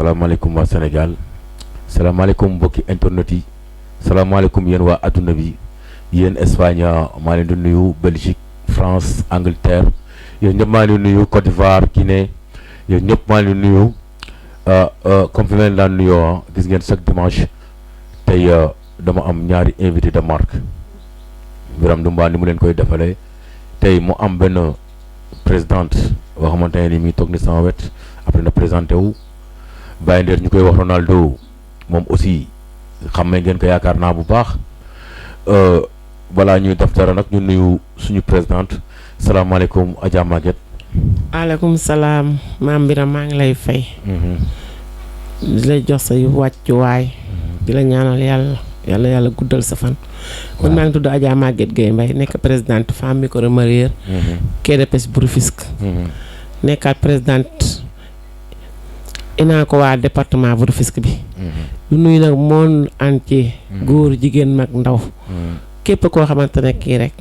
salaamaaleykum waa Sénégal salaamaaleykum mbokki internet yi salaamaaleykum yéen waa adduna bi yéen Espagne maa leen di nuyu Belgique France Angleterre yéen ñëpp maa leen di nuyu Côte d'Ivoire Guinée yéen ñëpp maa leen di nuyu comme fi ma leen daan nuyoo gis ngeen chaque dimanche tey dama am ñaari invité de marque Birame Ndoumba ni mu leen koy defalee tey mu am benn présidente boo xamante ne ni mi toog ni sama wet après na présenté wu Baye Nder ñu koy wax Ronaldo moom aussi xammee ngeen ko yaakaar naa bu baax balaa ñuy def dara nag ñu nuyu suñu présidente salaamaaleykum Adja Maguette. maaleykum salaam maam Birame maa ngi lay fay. di la jox sa wàccuwaay. di la ñaanal yàlla guddal sa fan. man maa ngi tudd Adja Maguette Gueye Mbaye nekk présidente femme micro mareyeur. quai de pêche bu Rufisque. nekkaat présidente inaa ko waa département bu Rufisque bi. lu nuyu nag monde entier. góor jigéen mag ndaw. képp koo xamante ne kii rek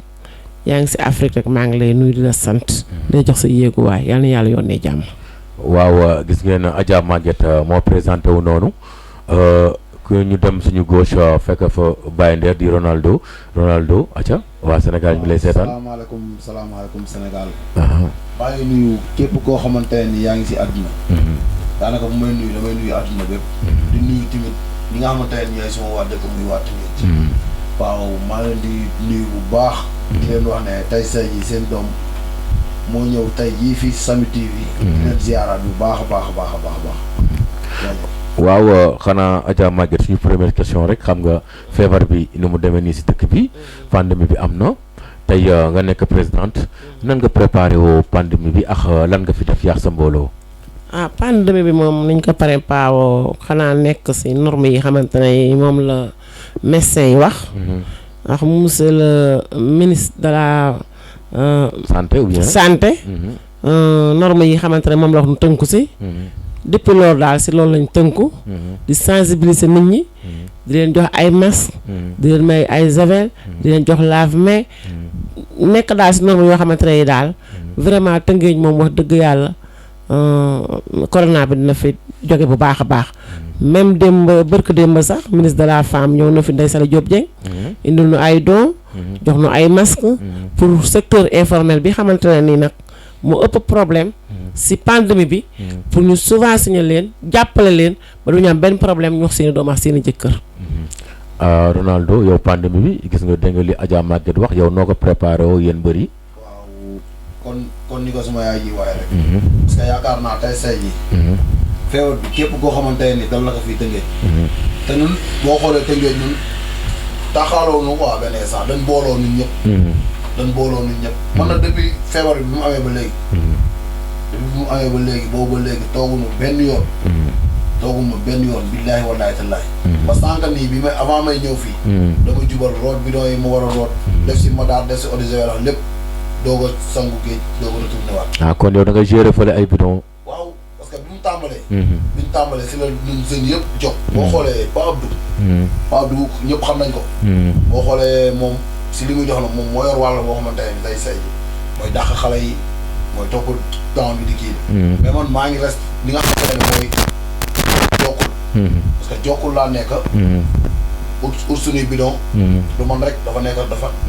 yaa ngi si Afrique rek maa ngi lay nuyu di la sant. di jox sa yéeguwaay yal na yàlla yónnee jàmm. waaw gis ngeen Adja Maguette moo présenté wu noonu ku ñu dem suñu gauche fekk fa Baye Nder di Ronaldo Adja waa Sénégal ñu lay seetaan. salaamaaleykum Sénégal. maa ngi nuyu képp koo xamante ne ni yaa ngi si àdduna. daanaka bu may nuyu damay nuyu àdduna bépp. di nuyu tamit ñi nga xamante ne ñooy sama waa dëkk muy waa tamit. waaw maa leen di nuyu bu baax. di leen wax ne tey say yi seen doom moo ñëw tey jii fii Samy TV. di leen ziaraat bu baax a baax a baax a baax. waaw xanaa Adja Maguette suñu première question rek xam nga feebar bi ni mu demee nii si dëkk bi pandémie bi am na tey nga nekk présidente nan nga préparé woo pandémie bi ak lan nga fi def yàq sa mbooloo. pandémie bi moom nañ ko préparé woo xanaa nekk si normes yi xamante ne moom la médecin yi wax. ndax monsieur le ministre de la. santé ou bien santé. normes yi xamante ne moom la wax nu tënku si. depuis loolu daal si loolu lañ tënku. di sensibiliser nit ñi. di leen jox ay masque. di leen may ay javel. di leen jox lave-mains. nekk daal si normes yoo xamante ne yi daal. vraiment Tëngéej moom wax dëgg yàlla corona bi dina fi jóge bu baax a baax. même bërk démb sax ministre de la femme ñëw na fi Ndeye Saly Diop Dieng. indil nu ay dons. jox nu ay masques. pour secteur informel bi xamante ne nii nag mu ëpp problème. si pandémie bi. pour ñu subventionner leen jàppale leen ba du ñu am benn problème ñu wax seen i doom ak seen i jëkkër. Ronaldo yow pandémie bi gis nga dégg nga li Adja Maguette wax yow noo ko préparé woo yéen bëri. waaw kon ni ko suma yaay ji waaye rek. parce que yaakaar naa tey say ji. feebar bi képp koo xamante ne ni dal na ko fii Tëngéej. te ñun boo xoolee Tëngéej ñun taxaaloo nu quoi benn instant dañ booloo nit ñëpp. man na depuis feebar bi mu amee ba léegi. boobu ba léegi tooguma benn yoon. billaahi wallaahi tallaahi. parce que sànq nii bi may avant may ñëw fii. dama jubal root bidon yi mu war a root. def si madaar def si eau de javel lépp doog a sangu géej doog a retourné waat. kon yow da nga gérer fële ay bidon. waaw parce que bi ñu tàmbalee si la ñun jeunes yëpp jox. boo xoolee Pa Abdou ñëpp xam nañ ko. boo xoolee moom si li muy jox la moom moo yor wàll boo xamante ne day say mooy dàq xale yi mooy topp temps bi di kii. mais man maa ngi reste li nga xamante ne mooy jokkul. parce que jokkul laa nekk. ut suñuy bidon. du man rek dafa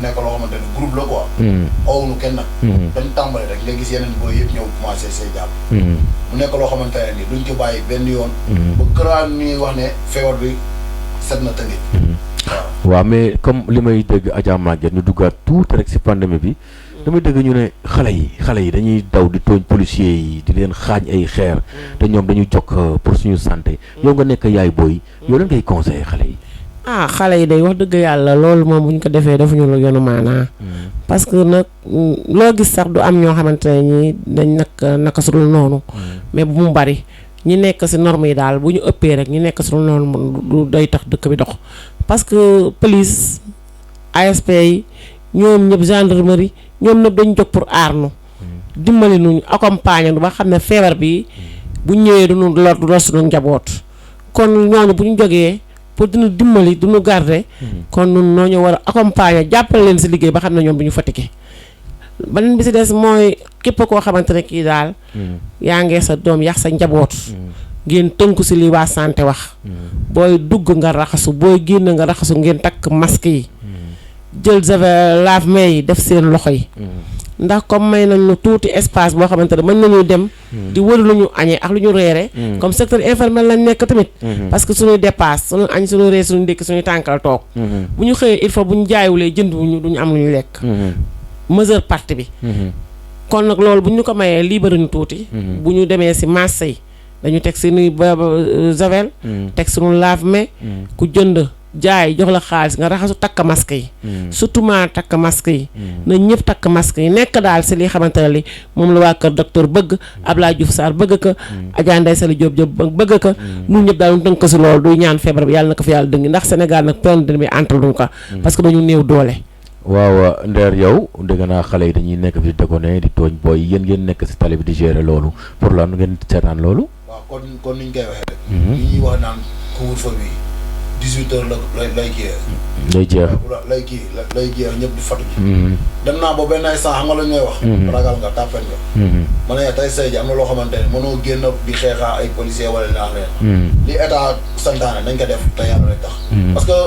nekk loo xamante ne groupe la quoi. owuñu kenn nag. dañ tàmbale rek nga gis yeneen booy yëpp ñëw commencé say jàpp. mu nekk loo xamante ne ni duñ ko bàyyi benn yoon. ba këraan ñuy wax ne feebar bi set na Tëngéej. waaw mais comme li may dégg Adja Maguette ñu duggaat tuuti rek si pandémie bi. damay dégg ñu ne xale yi dañuy daw di tooñ policiers yi di leen xaañ ay xeer. te ñoom dañuy jokk pour suñu santé. yow nga nekk yaay booy. yow lan ngay conseillé xale yi. xale yi day wax dëgg yàlla loolu moom bu ñu ko defee defuñu lu yoonu maanaa. parce que nag loo gis sax du am ñoo xamante ne ñii dañ naka su dul noonu. mais bu mu bari ñi nekk si normes yi daal bu ñu ëppee rek ñi nekk si dul noonu du day tax dëkk bi dox. parce que police ASP yi ñoom ñëpp gendarmerie ñoom ñëpp dañu jóg pour aar nu dimbali nu accompagner nu ba xam ne feebar bi bu ñëwee du nu lor du lor suñu njaboot kon ñooñu bu ñu jógee pour dina dimbali du ñu garder. kon ñun ñoo ñu war a accompagner jàppale leen si liggéey ba xam ne ñoom du ñu fatigué. beneen bi si des mooy képp koo xamante ne kii daal. yaa ngee sa doom yàq sa njaboot. ngeen tënku si li waa santé wax booy dugg nga raxasu booy génn nga raxasu ngeen takk masque yi jël javel lave-mains yi def seen loxo yi ndax comme may nañu tuuti espace boo xamante ne mën nañu dem di wër lu ñu añee ak lu ñu reere comme secteur informel lañ nekk tamit parce que suñuy dépasse suñu añ suñu reer suñu ndékki suñu tànkal toog bu ñu xëyee il faut bu ñu jaayulee jënd wuñu duñu am lu ñu lekk mesure partie bi kon nag loolu bu ñu ko mayee libéré ñu tuuti bu ñu demee si marché yi dañu teg suñuy javel teg suñu lave-mains ku jënd jaay jox la xaalis nga raxasu takk masque yi surtout ma takk masque yi na ñëpp takk masque yi nekk daal si li xamante ne li moom la waa kër docteur bëgg Abdoulaye Diouf Sarr bëgg ka Adja Ndeye Saly Diop bëgg ka ñun ñëpp daal ñu tënk si loolu duy ñaan feebar bi yàlla na ko fi yàlla dëngi ndax Sénégal nag pandémie bi antal duñ ko parce que dañu néew doole. waaw Nder yow dégg naa xale yi dañuy nekk fi di déconné di tooñ booy yéen ngeen nekk si télé bi di gérer loolu pour lan ngeen seetaan loolu. waaw kon niñ koy waxee rek. ñi ñuy wax naan couvre-feu bi 18h lay kii. lay jeex lay jeex ñëpp di fatu ji. dem naa ba benn instant xam nga la ñuy wax. ragal nga tàppet nga. ma ne tey say ji am na loo xamante ne mënoo génn di xeexaa ay policiers wala leneen. li état santaane nañ ko def te yàlla rek tax. parce que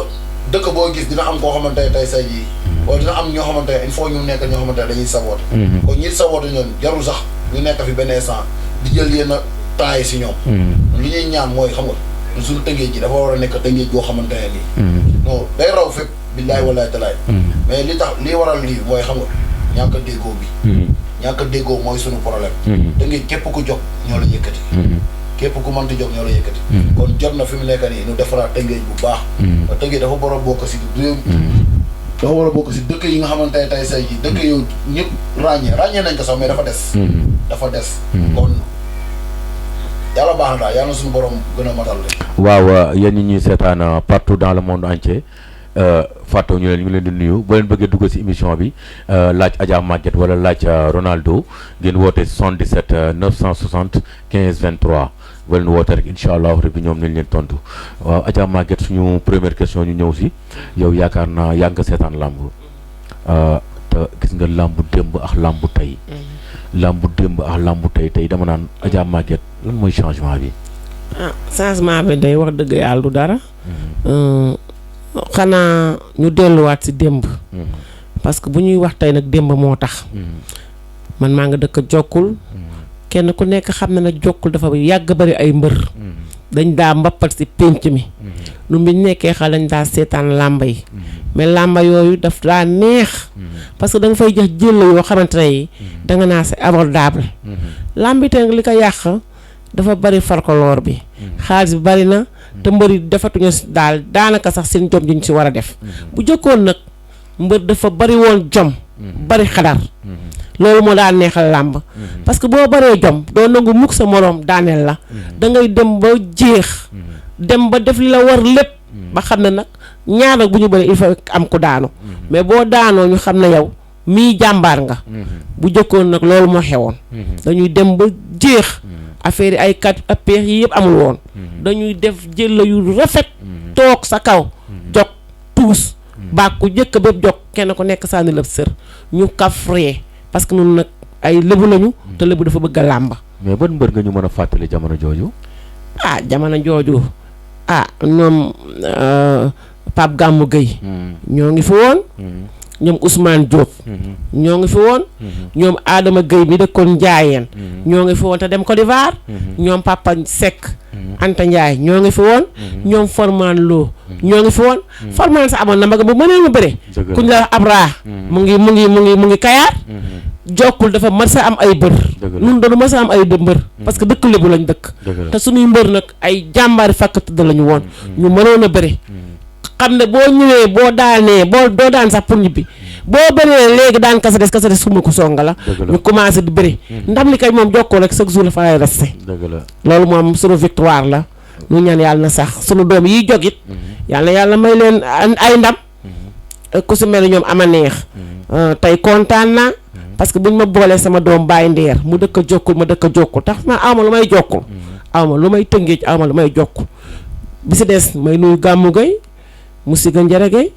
dëkk boo gis dina am koo xamante ne tey say ji wala dina am ñoo xamante ne il faut ñu nekk ñoo xamante ne dañuy saboote. kon ñi saboote ñoom jarul sax ñu nekk fi benn instant di jël yenn temps yi si ñoom. li ñuy ñaan mooy xam nga. suñu tëngéej ji dafa war a nekk tëngéej boo xamante ne nii non day raw fépp billaay wallaay talaay mais li tax li waral lii mooy xam nga ñàkk a déggoo bi ñàkk a déggoo mooy suñu problème tëngéej képp ku jóg ñoo la yëkkati képp ku mënti jóg ñoo la yëkkati kon jot na fi mu nekk nii ñu defaraat tëngéej bu baax tëngéej dafa war a bokk si réew dafa war a bokk si dëkk yi nga xamante ne tey say ji dëkk yow ñëpp ràññee nañ ko sax mais dafa des kon yàlla baax na daal yàlla na suñu borom gën a matal de. waaw yéen ñi ñuy seetaan partout dans le monde entier fàttewu ñu leen di nuyu boo leen bëggee dugg si émission bi laaj Adja Maguette wala laaj Ronaldo ngeen woote 77 960 15 23 boo leen woote rek incha allah rabbi ñoom nañ leen tontu waaw Adja Maguette suñu première question ñu ñëw si yow yaakaar naa yàgg nga seetaan làmb te gis nga làmb démb ak làmb tey. làmbu démb ak làmbu tey dama naan Adja Maguette lan mooy changement bi. changement bi day wax dëgg yàlla du dara. xanaa ñu delluwaat si démb. parce que bu ñuy wax tey nag démb moo tax. man maa nga dëkk Jokkul. kenn ku nekk xam na ne Jokkul dafa yàgg bari ay mbër. dañ daa mbappat si pénc mi. lu bi nekkee xale dañ daa seetaan làmba yi. mais làmba yooyu daf daa neex. parce que da nga fay jox jël yoo xamante ne yi da nga naa c'est abordable. làmbi te li ko yàq dafa bari folklore bi. xaalis bi bari na te mbër yi defatuñu daal daanaka sax seen jom juñ si war a def. bu jëkkoon nag mbër dafa bari woon jom. bari xadar. loolu moo daan neexal làmb. parce que boo baree jom doo nangu mukk sa moroom daaneel la. da ngay dem ba jeex. dem ba def li la war lépp. ba xam ne nag ñaar nag bu ñu bëri il faut am ku daanu. mais boo daanoo ñu xam ne yow mii jàmbaar nga. bu jëkkoon nag loolu moo xewoon. dañuy dem ba jeex. affaire yi ay kat appeex yi yëpp amul woon. dañuy def jël yu rafet. toog sa kaw. jog tuus. bàkku jëkk bépp jog kenn ku nekk sànni la sër ñu kafree parce que ñun nag ay lébu lañu. te lébu dafa bëgg a làmba. mais ban mbër nga ñu mën a fàttali jamono jooju. jamono jooju ñoom Pape Gamou Gueye. ñoo ngi fi woon. ñoom Ousmane Diop. ñoo ngi fi woon. ñoom Adama Gueye mi dëkkoon Njaayeen. ñoo ngi fi woon te dem Côte d'Ivoire. ñoom Papa Seck. Anta Ndiaye ñoo ngi fi woon. ñoom Formane Lo. ñoo ngi fi woon. Formane sa amoon na mag bu mënee mu bëre. kuñ la Abra. mu ngi Kayaar. Jokkul dafa mës a am ay bër. nun dañu mës a am ay mbër. parce que dëkk lébu lañ dëkk. te suñuy mbër nag ay jàmbaari fàkk tëdd lañu woon. ñu mënoon a bëre. xam ne boo ñëwee boo daanee doo daan sax pour ñibbi boo bëree léegi daan kasa des suma ko songa la ñu commencé di bëri ndam li kay moom Jokkoo rek chaque jour la fay resté loolu moom sunu victoire la ñu ñaan yàlla na sax sunu doom yi jogit yàlla may leen ay ndam ku si mel ni ñoom ama neex tey kontaan naa parce que buñ ma boolee sama doom Baye Ndeer mu dëkk Jokkul ma dëkk Jokkul tax ma awma lu may Jokkul awma lu may Tëngéej awma lu may Jokkul bi si des may nuyu Gamou Gueye mu siga Njaragay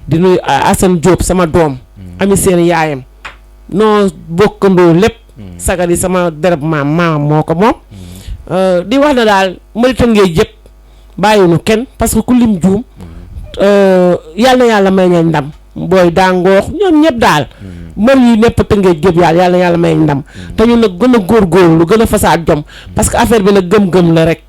di nuyu Assane Diop sama doom ami seen yaayam noo bokkandoo lépp sagar yi sama dereb maam moo ko moom di wax na daal mbëri Tëngéej yëpp bàyyiwuñu kenn parce que ku lim juum yàlla na yàlla may ñeen ndam booy dangoox ñoom ñëpp daal mbër yi nepp Tëngéej gépp yàlla na yàlla may ndam te ñu nag gën a góorgóorlu gën a fasaat jom parce que affaire bi nag gëm-gëm la rek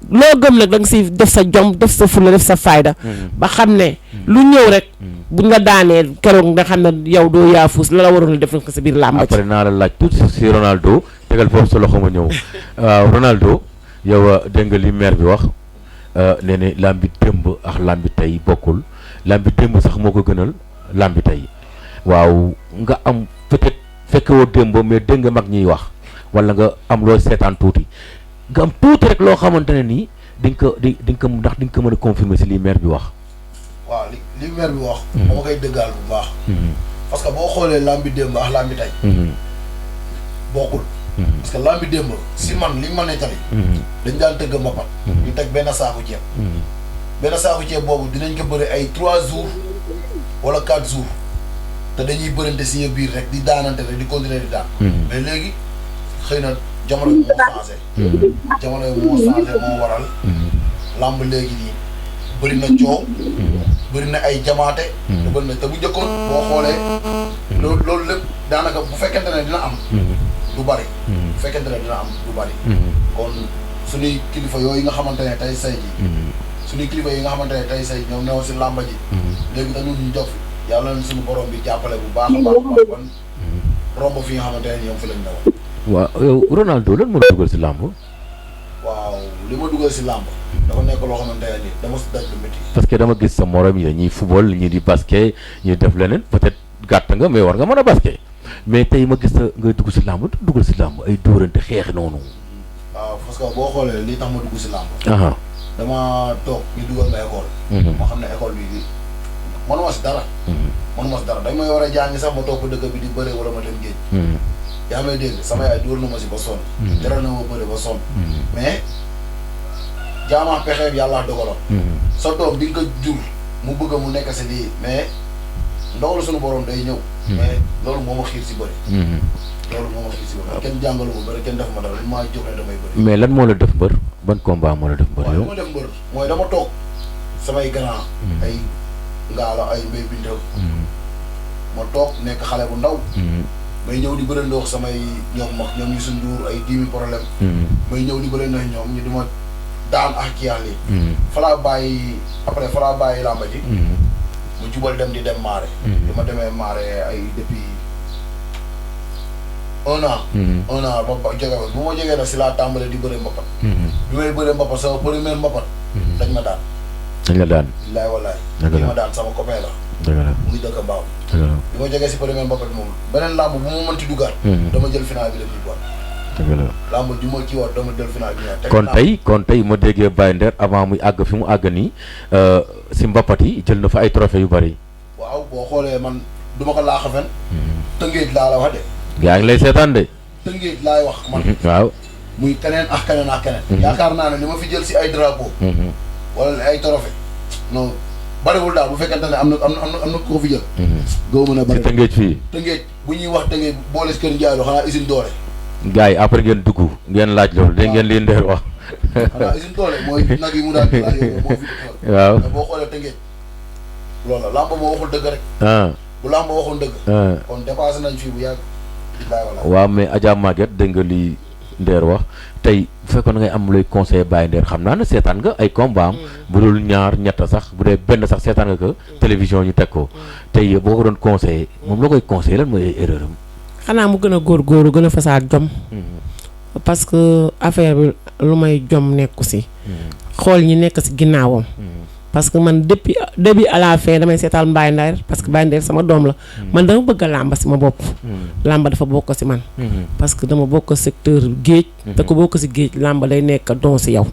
loo gëm nag da nga si def sa jom def sa fulla def sa fayda ba xam ne lu ñëw rek buñ nga daanee keroog nga xam ne yow doo yaafuus la waroon la def ko sa biir làmb après naa la laaj tuuti si Ronaldo tegal foofu sa loxo ma ñëw waaw Ronaldo yow dégg nga li maire bi wax nee ne làmbi démb ak làmbi tey bokkul làmbi démb sax moo ko gënal làmbi tey waaw nga am peut-être fekke woo démb mais dégg nga mag ñiy wax wala nga am loo seetaan tuuti nga am tuuti rek loo xamante ne nii di nga ko ndax di nga ko mën a confirmer si li maire bi wax. waaw li maire bi wax. dama koy dëggaal bu baax. parce que boo xoolee lambi démb ak lambi tey. bokkul. parce que lambi démb si man li ma nettali. dañ daan tëgg mbapat. ñu teg benn saaku ceeb. benn saaku ceeb boobu dinañ ko bëri ay 3 jours wala 4 jours te dañuy bërante si biir rek di daanante rek di continuer di daan. mais léegi xëy na. jamono bi moo changé. jamono bi moo changé moo waral. làmb léegi nii bëri na coow. bëri na ay jamaate. te bëri na te bu njëkkoon boo xoolee. loolu lépp daanaka bu fekkente ne dina am. du bari. bu fekkente ne dina am du bari. kon suñuy kilifa yooyu nga xamante ne tey say ji. suñuy kilifa yi nga xamante ne tey say ñoom newoon si làmba ji. léegi dañu ñu jox yàlla na suñu borom bi jàppale bu baax a baax kon romb fi nga xamante ne ñoom fi lañ newoon. waaw yow Ronaldo lan moo la dugal si làmb. waaw li ma dugal si làmb. dafa nekk loo xamante ne nii dama si daj lu métti. parce que dama gis sa morom yi ñuy football ñii di basket ñuy def leneen peut-être gàtt nga mais war nga mën a basket mais tey ma gis sa ngay dugg si làmb dugal si làmb ay dóorante xeex noonu. waaw parce que boo xoolee li tax ma dugg si làmb. dama toog ñu dugal ma école. ma xam ne école bi mënuma si dara. mënuma si dara dañ may war a jàngi sax ma toog dëkk bi di bëre wala ma dem géej. yaa may dégg sama yaay dóor na ma si ba sonn. teral na ma bëre ba sonn. mais jaamaa pexeeb yàlla dogaloon. sa doom bi nga ko jur mu bëgg mu nekk si lii mais ndogalu suñu borom day ñëw. mais loolu moo ma xiir si bëri. loolu moo ma xiir si bëri kenn jàngalu ma bëri kenn def ma dara li maa jóg ne damay bëri. mais lan moo la def mbër ban combat moo la def mbër yow. waaw li ma def mbër mooy dama toog samay grand ay ngaala ay mbay bindew ma toog nekk xale bu ndaw. may ñëw di bëri ndox samay ñoom ñu suñ duur ay 10 000 problème. may ñëw di bëri ndox ñoom ñu di ma daan ak kii àll yi. fa laa bàyyi après fa laa bàyyi làmba ji. mu jubal dem di dem maare. di ma demee maare ay depuis 1 an. 1 an ba jóge ba bu ma jógee nag si laa tàmbalee di bëri mbapat. bi may bëri mbapat sama premier mbapat. dañ ma daan. dañ la daan. billaay wallaay. dëgg la ma daan sama copain la. dëgg la mu ngi dëkk Mbaaw. dëgg la bi ma jógee si premier mbapat moom beneen làmb bu ma mënti duggaat. dama jël final bi def ci boîte. dëgg la làmb ju ma kii war dama jël final bi ñëwaat. kon tey ma déggee Baye Nder avant muy àgg fi mu àgg nii si mbapat yi jël na fa ay trophée yu bari. waaw boo xoolee man du ma ko laax a fen. Tëngéej laa la wax de. yaa ngi lay seetaan de. Tëngéej laay wax man. waaw. muy keneen ak keneen ak keneen. yaakaar naa ne li ma fi jël si ay drapeau. wala ay trophée non bariwul daal bu fekkente ne am na ko fi jël. goo mën a bari si Tëngéej fii. Tëngéej bu ñuy wax Tëngéej boole si kër Ndiaye xanaa usine doole. gars yi après ngeen dugg ngeen laaj loolu dégg ngeen li Nder wax. xanaa usine doole mooy nag yi mu daan laaj yow moo fi. waaw mais boo xoolee Tëngéej loolu la làmb moo waxul dëgg rek. bu làmb waxul dëgg. kon dépassé nañ fii bu yàgg. waaw mais Adja Maguette dégg nga li Nder wax tey bu fekkoon ngay am looy conseiller Baye Nder xam naa ne seetaan nga ay combat am bu dul ñaar ñett sax bu dee benn sax seetaan nga ko télévision ñu teg ko tey boo ko doon conseiller moom la koy conseiller lan mooy ay erreur am. xanaa mu gën a góorgóorlu gën a fasaat jom. parce que affaire bi lu may jom nekku si. xool ñi nekk si ginnaawam. parce que man depuis début à la fin damay seetal Baye Nder parce que Baye Nder sama doom la. man dama bëgg a làmba si ma bopp. làmba dafa bokk si man. parce que dama bokk secteur géej. te ko bokk si géej làmba day nekk don si yow.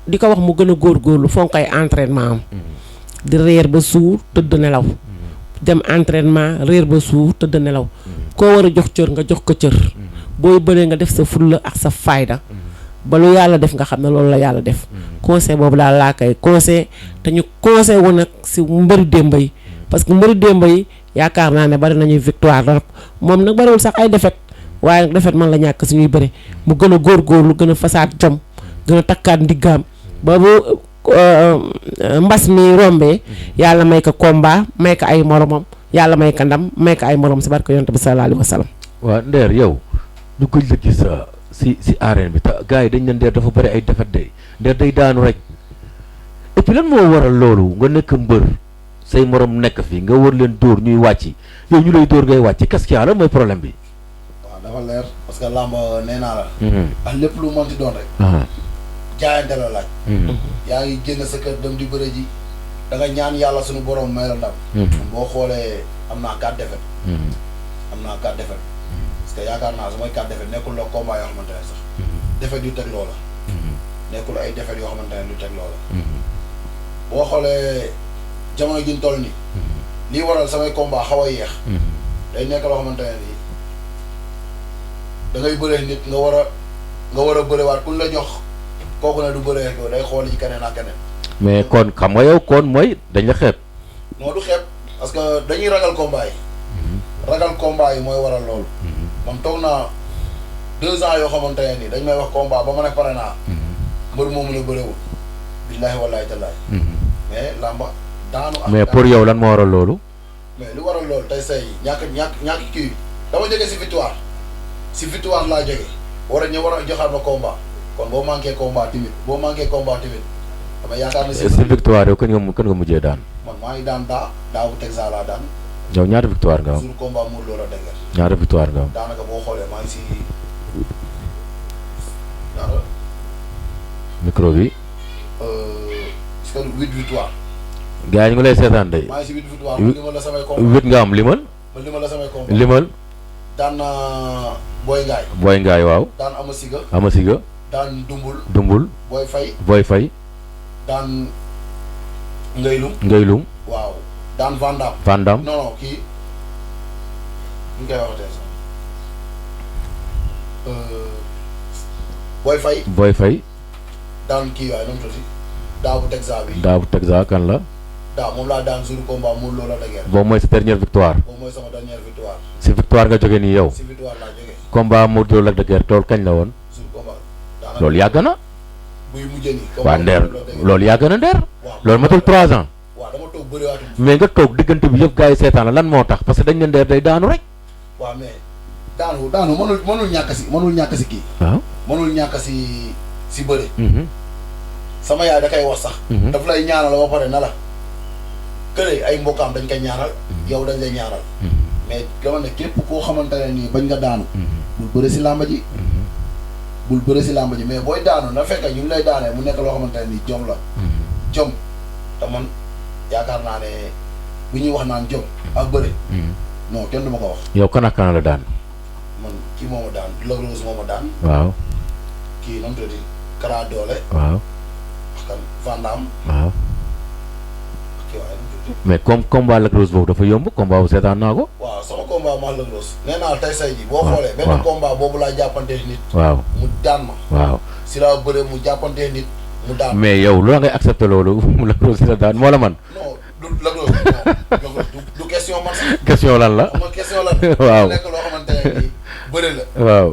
di ko wax mu gën a góorgóorlu fonk ay entraînement am. di reer ba suur tëdd nelaw. dem entraînement reer ba suur tëdd nelaw. koo war a jox cër nga jox ko cër. booy bëree nga def sa fulla ak sa fayda. ba lu yàlla def nga xam ne loolu la yàlla def. conseil boobu daal laa koy conseil te ñu conseil wu nag si mbëri démb yi parce que mbëri démb yi yaakaar naa ne bari nañuy victoire rek moom nag bariwul sax ay défaite waaye nag defet man la ñàkk suñuy bëre mu gën a góorgóorlu gën a fasaat jom gën a takkaat ndiggaam ba bu mbas mi rombee yàlla may ko combat may ko ay moromam yàlla may ko ndam may ko ay morom si barke yonent bi sallallahu alayhi wa sallam. waaw Nder yow ñu koy la gis si arène bi te gars yi dañ ne Nder dafa bëri ay defet day Nder day daanu rek et puis lan moo waral loolu nga nekk mbër say morom nekk fi nga war leen dóor ñuy wàcc yow ñu lay dóor ngay wàcc qu'est-ce qu'il y a lan mooy problème bi. waaw dafa leer parce que làmb nee naa la. ak lépp lu mënti doon rek. jaayante la laaj. yaa ngi génn sa kër dem di bëre ji da nga ñaan yàlla suñu borom may la ndam. boo xoolee am naa 4 défaites. am naa 4 défaites. parce que yaakaar naa su may 4 défaites nekkul loo combat yoo xamante ne sax. défaites yu teg loola. nekkul ay défaites yoo xamante ne lu teg loola. boo xoolee jamono ji ñu toll nii. lii waral samay combat xaw a yéex. day nekk loo xamante ne nii da ngay bëree nit nga war a bërewaat kuñ la jox. kooku ne du bëree ko day xool ci keneen ak keneen. mais kon xam nga yow kon mooy dañ la xeeb. non du xeeb parce que dañuy ragal combat yi. ragal combat yi mooy waral loolu. man toog naa 2 ans yoo xamante ne nii dañ may wax combat ba ma ne pare naa. mbër moomu la bëreewul. billaahi wallaahi tallaahi. mais làmba daanu. mais pour yow lan moo waral loolu. mais lu waral loolu tey say ñàkk kii dama jógee si victoire laa jógee war a joxaat ma combat. kon boo manqué combat tamit dama yaakaar ne si victoire yow kën nga mujjee daan. man maa ngi daan daa bu Texas laa daan. yow ñaata victoire nga am. jour combat mu loola dëgër. ñaata victoire nga am. daanaka boo xoolee maa ngi si daanaka. micro bi. est-ce que 8 victoire. gars yi ñu ngi lay seetaan de. maa ngi si 8 victoire man limal la samay combat. 8 nga am limal. man limal la samay combat. limal. daan na Boy Ngaay. Boy Ngaay waaw. daan Amasiga. daan Dumbul. Boy Fay. daan Ngaylum. waaw daan Vandam. non kii ñu koy waxatee sax Boy Fay. daan kii waaye nu mu tudd daa bu Texas kan la. moom laa daan jour combat mu loola dëgër. boobu mooy sa dernière victoire. boobu mooy sama dernière victoire. si victoire nga jógee nii yow. si victoire laa jógee. combat mu loola dëgër tool kañ la woon. loolu yàgg na. buy mujjee nii. waa Nder loolu yàgg na Nder. loolu matul 3 ans. waaw dama toog bëriwaat. mais nga toog diggante bi yëpp gars yi seetaan la lan moo tax parce que dañ ne Nder day daanu rek. waaw mais daanu mënul ñàkk si kii. waaw mënul ñàkk si bëri. sama yaay da koy wax sax. daf lay ñaanal ba pare na la. kële ay mbokkaam dañ koy ñaanal. yow dañ lay ñaanal. mais dama ne képp koo xamante ne nii bañ nga daanu. bul bëri si làmba ji. mais booy daanu na fekk ñu ngi lay daanee mu nekk loo xamante ne nii jom la. jom te man yaakaar naa ne bu ñuy wax naan jom ak bëri. non kenn du ma ko wax. yow kan ak kan la daan. man kii moo ma daan Lac Rose moo ma daan. waaw. kii nu mu tudd Kara Doole. waaw. wax kan Vandam. waaw. kii waaye nu mu tudd. mais comme combat Lac Rose boobu dafa yomb combat bu seetaan naa ko. waaw sama combat ma Lac Rose. nee naa tey say ji boo xoolee. benn combat boobu laa jàppantee nit. waaw mu daan ma. waaw si laa bëre mu jàppantee nit mu daan. mais yow lu ngay accepté loolu Lac Rose si la daan moo la man. non du Lac Rose non du question man sax. question lan la. xam nga question lan. waaw nekk loo xamante ne nii bëre la. waaw.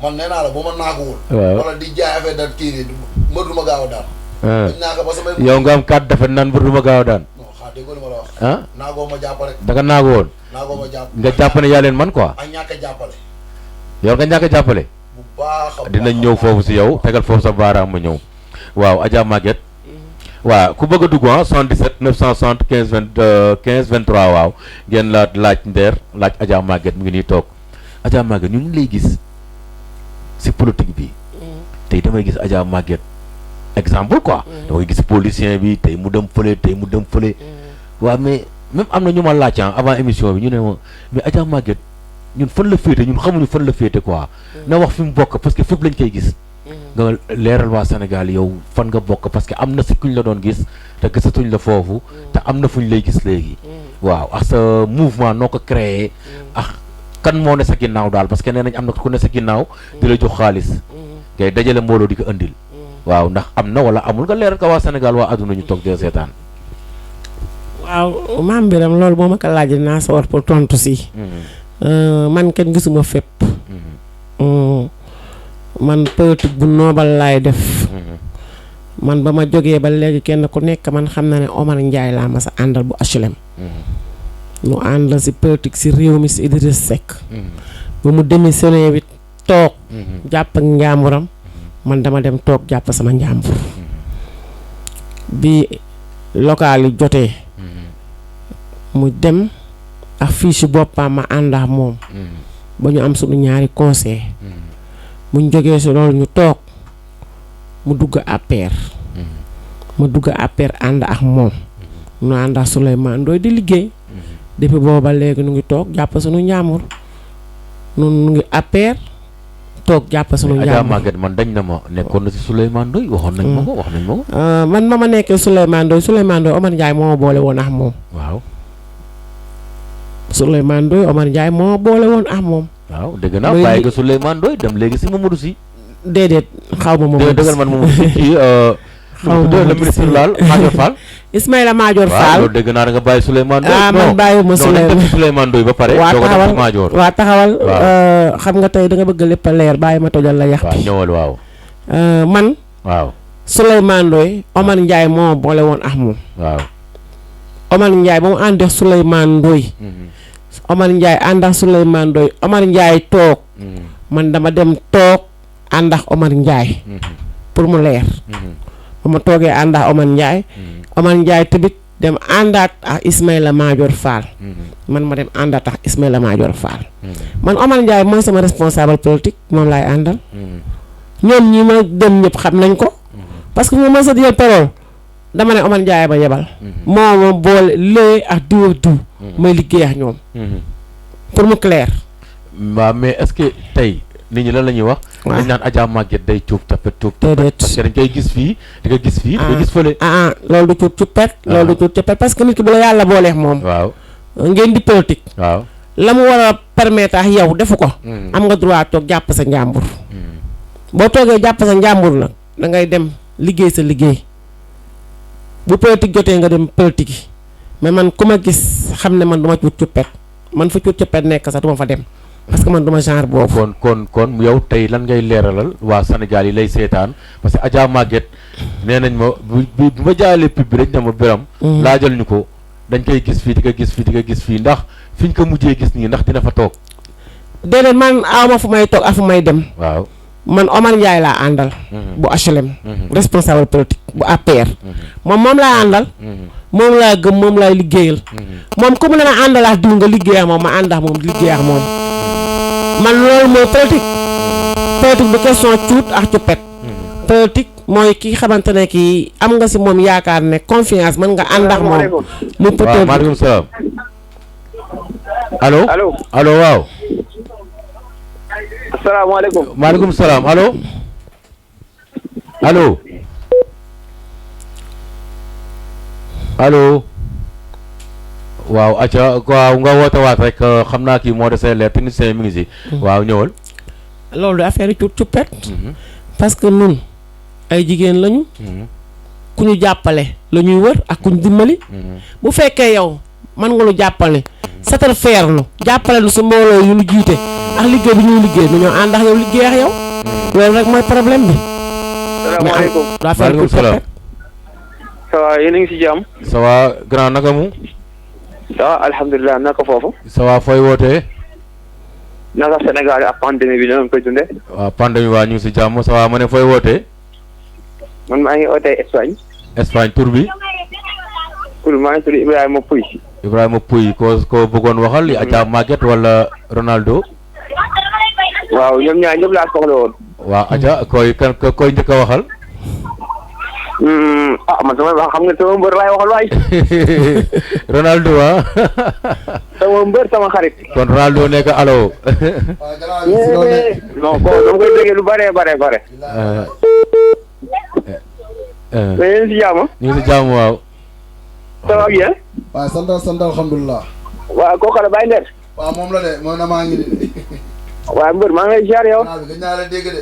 man nee naa la bu ma naaguwul. waaw wala di jaay affaire da kii nii mbër du ma gaaw a daan. dañ naa ko ba samay. yow nga am 4 defet nan mbër du ma gaaw a daan. non xaa déggoo li ma la wax. naagoo ma jàppale. da nga naagu woon. naagoo ma jàpp. nga jàpp ne yaa leen man quoi. ak ñàkk a jàppale. yow nga ñàkk a jàppale. bu baax a dinañ ñëw foofu si yow tegal foofu sa baaraam ma ñëw. waaw Adja Maguette. waaw ku bëgg a dugg 77 960 15 23 waaw ngeen laaj Nder laaj Adja Maguette mu ngi nii toog Adja Maguette ñu ngi lay gis si politique bi. tey damay gis Adja Maguette exemple quoi. damay gis politicien bi tey mu dem fële. waaw mais même am na ñu ma laaj avant émission bi ñu ne ma mais Adja Maguette ñun fan la féete ñun xamuñu fan la féete quoi. na wax fi mu bokk parce que fépp lañ koy gis. nga leeral waa Sénégal yow fan nga bokk parce que am na si kuñ la doon gis te gisatuñ la foofu te am na fuñ lay gis léegi. waaw ak sa mouvement noo ko créé ak kan moo ne sa ginnaaw daal parce que nee nañ am na ku ne sa ginnaaw di la jox xaalis ngay dajale mbooloo di ko andil. waaw ndax am na wala amul nga leeral ko waa Sénégal waa adduna ñu toog di seetaan. waaw maam Biram loolu moo ma ko laaj naa sa war pour tontu si. man kenn gisuma fépp. man politique bu noobal laay def. man ba ma jógee ba léegi kenn ku nekk man xam na ne Omar Ndiaye laa mas a àndal bu HLM. ñu àndal si politique si réew mi si Idriss Seck. ba mu démissionné wit toog. jàpp ak njàmburam man dama dem toog jàpp sama njàmbur. bi local yi jotee. mu dem ak fii si boppam ma ànd ak moom. ba ñu am suñu ñaari conseil. buñ jógee si loolu ñu toog. mu dugg APR. mu dugg APR ànd ak moom. ñu ànd ak Souleymane Ndoye di liggéey. depuis booba léegi nu ngi toog jàpp suñu njàmbur. nun nu ngi APR toog jàpp suñu njàmbur. Adja Maguette man dañ na ma nekkoon na si Souleymane Ndoye waxoon nañ ma ko wax nañ ma ko. man ma nekkee Souleymane Ndoye Omar Ndiaye moo ma boole woon ak moom. waaw. Souleymane Ndoye Omar Ndiaye moo ma boole woon ak moom. waaw dégg naa bàyyi nga Souleymane Ndoye dem léegi si Mamadou Sy. déedéet xaw ma Mamadou Sy dëggal man Mamadou Sy kii. xaw ma le ministre laal Madior Fall. Ismaïla Madior Fall waaw loolu dégg naa da nga bàyyi Souleymane Ndoye. man bàyyiwuma Souleymane Ndoye ba pare. waa taxawal Madior. waa taxawal. xam nga tey da nga bëgg lépp a leer bàyyi ma tojal la yax waaw ñëwal waaw. man. waaw. Souleymane Ndoye Omar Ndiaye moo boole woon ak moom. waaw. Omar Ndiaye ba mu ànd ak Souleymane Ndoye. Omar Ndiaye ànd ak Souleymane Ndoye Omar Ndiaye toog. man dama dem toog ànd ak Omar Ndiaye. pour mu leer. ba ma toogee ànd ak Omar Ndiaye. Omar Ndiaye tamit dem àndaat ak Ismaïla Madior Fall. man ma dem àndaat ak Ismaïla Madior Fall. man Omar Ndiaye mooy sama responsable politique moom laay àndal. ñoom ñi ma dem ñëpp xam nañ ko. parce que moom ma sa jël parole dama ne Omar Ndiaye ba yebal. moo ma boole lee ak diw ak diw. may liggéey ak ñoom. pour mu clair. waaw mais est-ce que tey nit ñi lan la ñuy wax. waaw dañ naan Adja Maguette day cuub tapet cuub. déedéet parce que dañ koy gis fii di ko gis fii. di ko gis fële. loolu du cuub cuppet. loolu du cuub cuppet parce que nit ki bu la yàlla booleex moom. waaw. ngeen di politique. waaw. la mu war a permettre ak yow defu ko. am nga droit toog jàpp sa njàmbur. boo toogee jàpp sa njàmbur nag da ngay dem liggéey sa liggéey bu politique jotee nga dem politique yi mais man ku ma gis xam ne man du ma cuut cuppet man fa cuut cuppet nekk sax du ma fa dem parce que man du ma genre boobu. kon yow tey lan ngay leeralal waa Sénégal yi lay seetaan parce que Adja Maguette nee nañ ma bu ma jaayalee pub bi dañ ne ma Biram laajal ñu ko dañ koy gis fii di ko gis fii di ko gis fii ndax fi ñu ko mujjee gis nii ndax dina fa toog. déedéet man awma fu may toog ak fu may dem. waaw. man Omar Ndiaye laa àndal. bu HLM. responsable politique bu APR. moom laa àndal. moom laa gëm moom laay liggéeyal. moom comme ne ma àndal ak diw nga liggéey ak moom ma ànd ak moom liggéey ak moom. man loolu mooy politique. politique du question cuut ak cuppet. politique mooy ki xamante ne kii am nga si moom yaakaar ne confiance mën nga ànd ak moom. mu waaw maaleykum salaam. allo allo waaw. asalaamaaleykum. maaleykum salaam allo. allo. allo. waaw acca waaw nga woote waat rek xam naa kii moo desee leer technicien mi ngi si. waaw ñëwal. loolu du affaire cuut cuppet. parce que nun ay jigéen lañu. ku ñu jàppale la ñuy wër ak ku ñu dimbali. bu fekkee yow mën nga lu jàppale. satar feer nu jàppale lu si mbooloo yu ñu jiite. ak liggéey bi ñuy liggéey nu ñoo ànd ak yow liggéey ak yow. loolu rek mooy problème bi. salaamaaleykum. maaleykum salaam. ça va yéen a ngi si jàmm. ça va grand naka mu. ça va alhamdulilah naka foofu. ça va fooy wootee. naka Sénégal ak pandémie bi noonu koy dundee. waaw pandémie waa ñu ngi si jàmm ça va ma ne fooy wootee. man maa ngi ootee Espagne. Espagne tur bi. tur maa ngi tudd Ibrahima Pouy. Ibrahima Pouy ko bëggoon waxal Adja Maguette wala Ronaldo. waaw ñoom ñaar ñëpp laa soxla woon. waaw Adja koy njëkk a waxal. man sama wax xam nga sama mbër laay waxal waay. Ronaldo sama mbër sama xarit. kon Ronaldo nekk allo. non bon dama koy déggee lu bare. mais yéen si jàmm. ñu ngi si jàmm waaw. ça va bien. waaw sant alhamdulilah. waaw kooku la Baye Nder. waaw moom la de moom na maa ngi nii. waaw mbër maa ngi lay ziar yow. gëj naa la dégg de.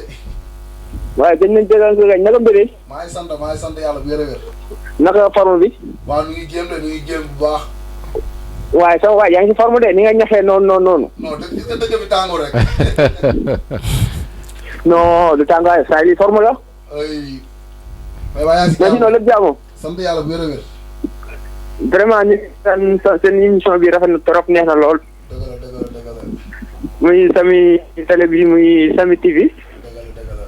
waaye gëj nañ dégg nga naka mbir yi. maa ngi sant yàlla bu wér. naka forme bi. waaw ñu ngi jéem bu baax. waaye sama waay yaa ngi si forme de ni nga ñaxee noonu. non dëgg bi tàngoor rek. non du tàngaay saa yi forme la. ay. mais waa yaa ngi si mais sinon lépp jàmm. sant yàlla bu wér a wér. vraiment ñu seen émission bi rafet na trop neex na lool. dëgg la dëgg la dëgg la. muy Samy télé bi muy Samy TV. dëgg la dëgg la.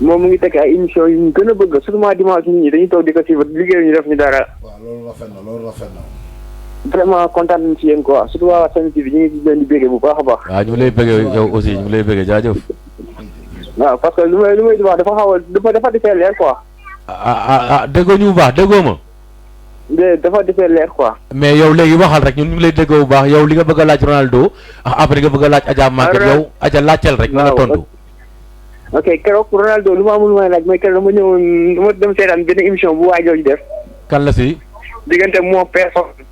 moom mu ngi teg ay émission yu ñu gën a bëgg surtout dimanche nit ñi dañuy toog di ko suivre liggéey ñu def ñu dara. waaw loolu rafet na loolu rafet na. vraiment kontaan nañu ci yéen quoi surtout waa Samy TV ñu ngi leen di béggee bu baax a baax. waaw ñu ngi lay bëggee yow aussi ñu ngi lay bëggee jaajëf. waaw parce que lu may wax dafa xaw a dafa defee leer quoi. déggoo ñu bu baax déggoo ma. dafa defee leer quoi. mais yow léegi waxal rek ñun ñu ngi lay déggoo bu baax yow li nga bëgg a laaj Ronaldo après nga bëgg a laaj Adja Maguette yow Adja laajteel rek. na nga tontu. ok keroog Ronaldo lu ma amul may laaj mooy keroog dama ñëwoon dama dem seetaan benn émission bu waay jooju def. kan la si. diggante moo performance.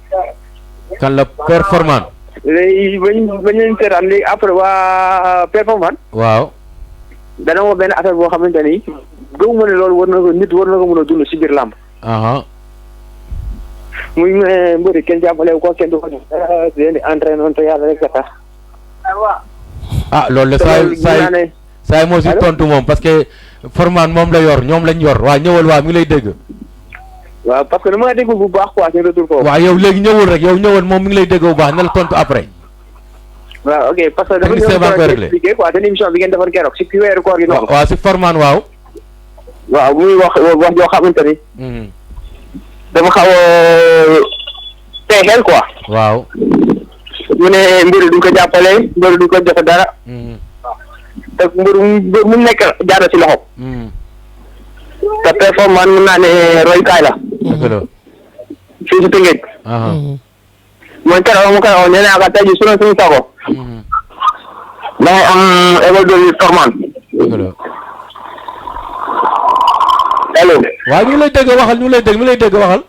kan la performance. léegi bañ leen seetaan léegi après waa performance. waaw. dana woo benn affaire boo xamante ni gëmuma ne loolu war na ko nit war na ko mën a dund si biir làmb. muy mbëri kenn jàppale ko kenn du ko def dara di leen di entraîné te yàlla rek a tax. loolu la saa yi moo si tontu moom parce que forman moom la yor ñoom lañ yor waa ñëwal waa mi ngi lay dégg. waaw parce que dama dégg bu baax quoi seen retour foofu. waaw yow léegi ñëwul rek yow ñëwal moom mi ngi lay dégg bu baax na la tontu après. waaw ok parce que dama ñëw expliqué quoi seen émission bi ngeen defoon keroog si weeru koor gi. waaw si forman waaw. waaw muy wax joo xamante ni. dama xaw a tey xel quoi. waaw. mu ne mbir duñ ko jàppale mbir duñ ko joxe dara. te mbir mu nekk jaar na ci loxo. te performance mun naa ne royukaay la. dëgg la. fii si Tëngéej. mooy keroog nee naa ko tey jii suñu sago. da ngay am école de formation. dëgg la. allo. waaw ñu ngi lay dégg waxal ñu ngi lay dégg mi lay dégg waxal.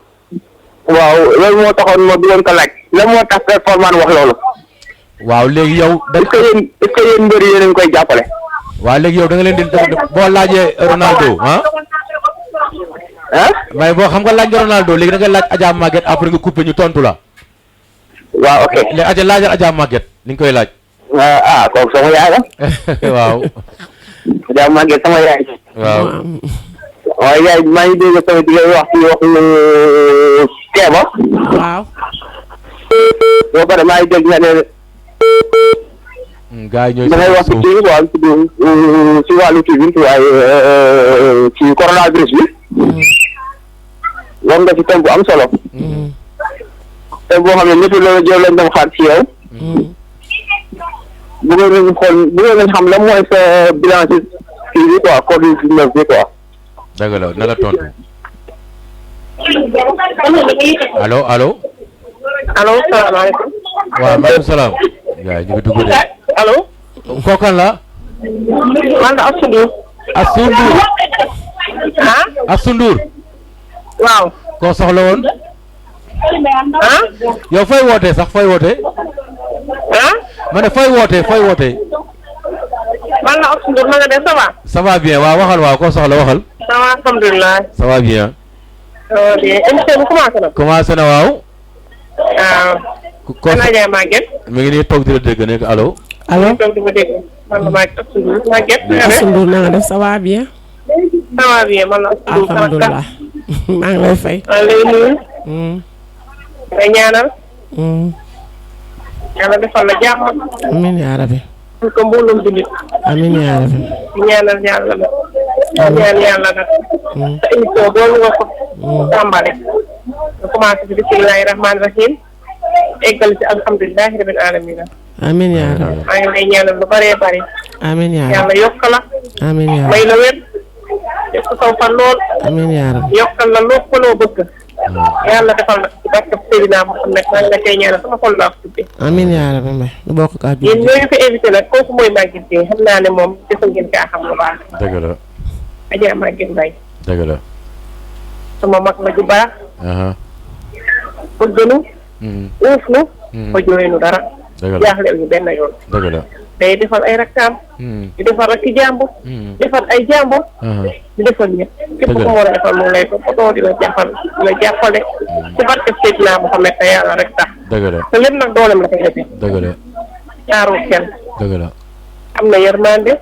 waaw loolu moo taxoon ma bëggoon ko laaj lan moo tax performance wax loolu. waaw léegi yow. est-ce que yéen mbër yéen a ngi koy jàppale. waaw léegi yow da nga leen di boo laajee Ronaldo mais boo xam nga laaj nga Ronaldo léegi da nga laaj Adja Maguette après nga coupé ñu tontu la. waaw ok léegi Adja laajal Adja Maguette ni nga koy laaj. kooku sama yaay la. waaw. Adja Maguette sama yaay. waaw. waaye yaay maa ngi dégg sama diggante wax ci waxu Kéba. waaw. boo paree maa ngi dégg nga ne. gars yi ñooy da ngay wax ci kii quoi ci wàllu kii bi waaye ci coronavirus bi. war nga ci thème bu am solo. thème boo xam ne ñëpp loolu jël lañ dem xaar ci yow. bëggoon nañu xool bëggoon nañu xam lan mooy sa bilan ci kii bi quoi Covid-19 bi quoi. dëgg la na la tontu. allo. allo salaamaaleykum. waaw maaleykum salaam. gars yi ñu ngi dugg de. allo. kookan la. man la Astou Ndour. Astou Ndour. Astou Ndour. waaw. koo soxla woon. yow fooy wootee sax fooy wootee. ma ne fooy wootee. man la Astou Ndour na nga def ça va. ça va bien waaw waxal waaw koo soxla waxal. ça va alhamdulilah. ça va bien. émission bi commencé na. commencé na waaw. waaw. ko Adja Maguette. mi ngi nii toog di la dégg nekk allo. allo. toog di ma dégg man la Astou Ndour Maguette. Astou Ndour na nga def ça va bien. ça va bien man la Astou Ndour. alhamdulilah maa ngi lay fay. maa ngi lay nuyu. ngay ñaanal. yàlla defal la jàmm. amiin yaa rabi. pour que mbooloom jullit. amiin yaa rabi. ñaanal yàlla nag. ñaan yàlla nag. sa émission boobu nga ko. tàmbale. nga commencé ci bismillahi rahmaani rahim. eggal ci alhamdulilahi rabbil alamin. amiin yaa rabi. maa ngi lay ñaanal lu bëree bëri. amiin yaa rabi. yàlla yokk la. amiin yaa may rabi. la wér. yokk saw fan lool. amiin yaa rabi. yokkal la loo ko loo bëgg. yàlla defal na ci barke Seydina Muhammad maa ngi la koy ñaanal sama xol laa ko tuddee. amiin yaa rabi mbay lu bokk kaa yéen ñoo ngi fi invité nag kooku mooy Maguette Dieng xam naa ne moom defa ngeen kaa xam lu baax. dëgg la. Adja Maguette Mbaye. dëgg la. sama mag la ju baax. bëgg nu. uuf nu. ba jooy nu dara. dëgg la jaaxleel ñu benn yoon. dëgg la. day defal ay rakkaam. di defal rakki jàmbur. defal ay jàmbur. di defal ñëpp. képp ku mu war a defal mu ngi lay toppatoo di la jàppale. ci barke Seydina Muhammad te yàlla rek tax. dëgg la. te lépp nag dooleem la koy defee. dëgg la. jaarul kenn. dëgg la. am na yërmande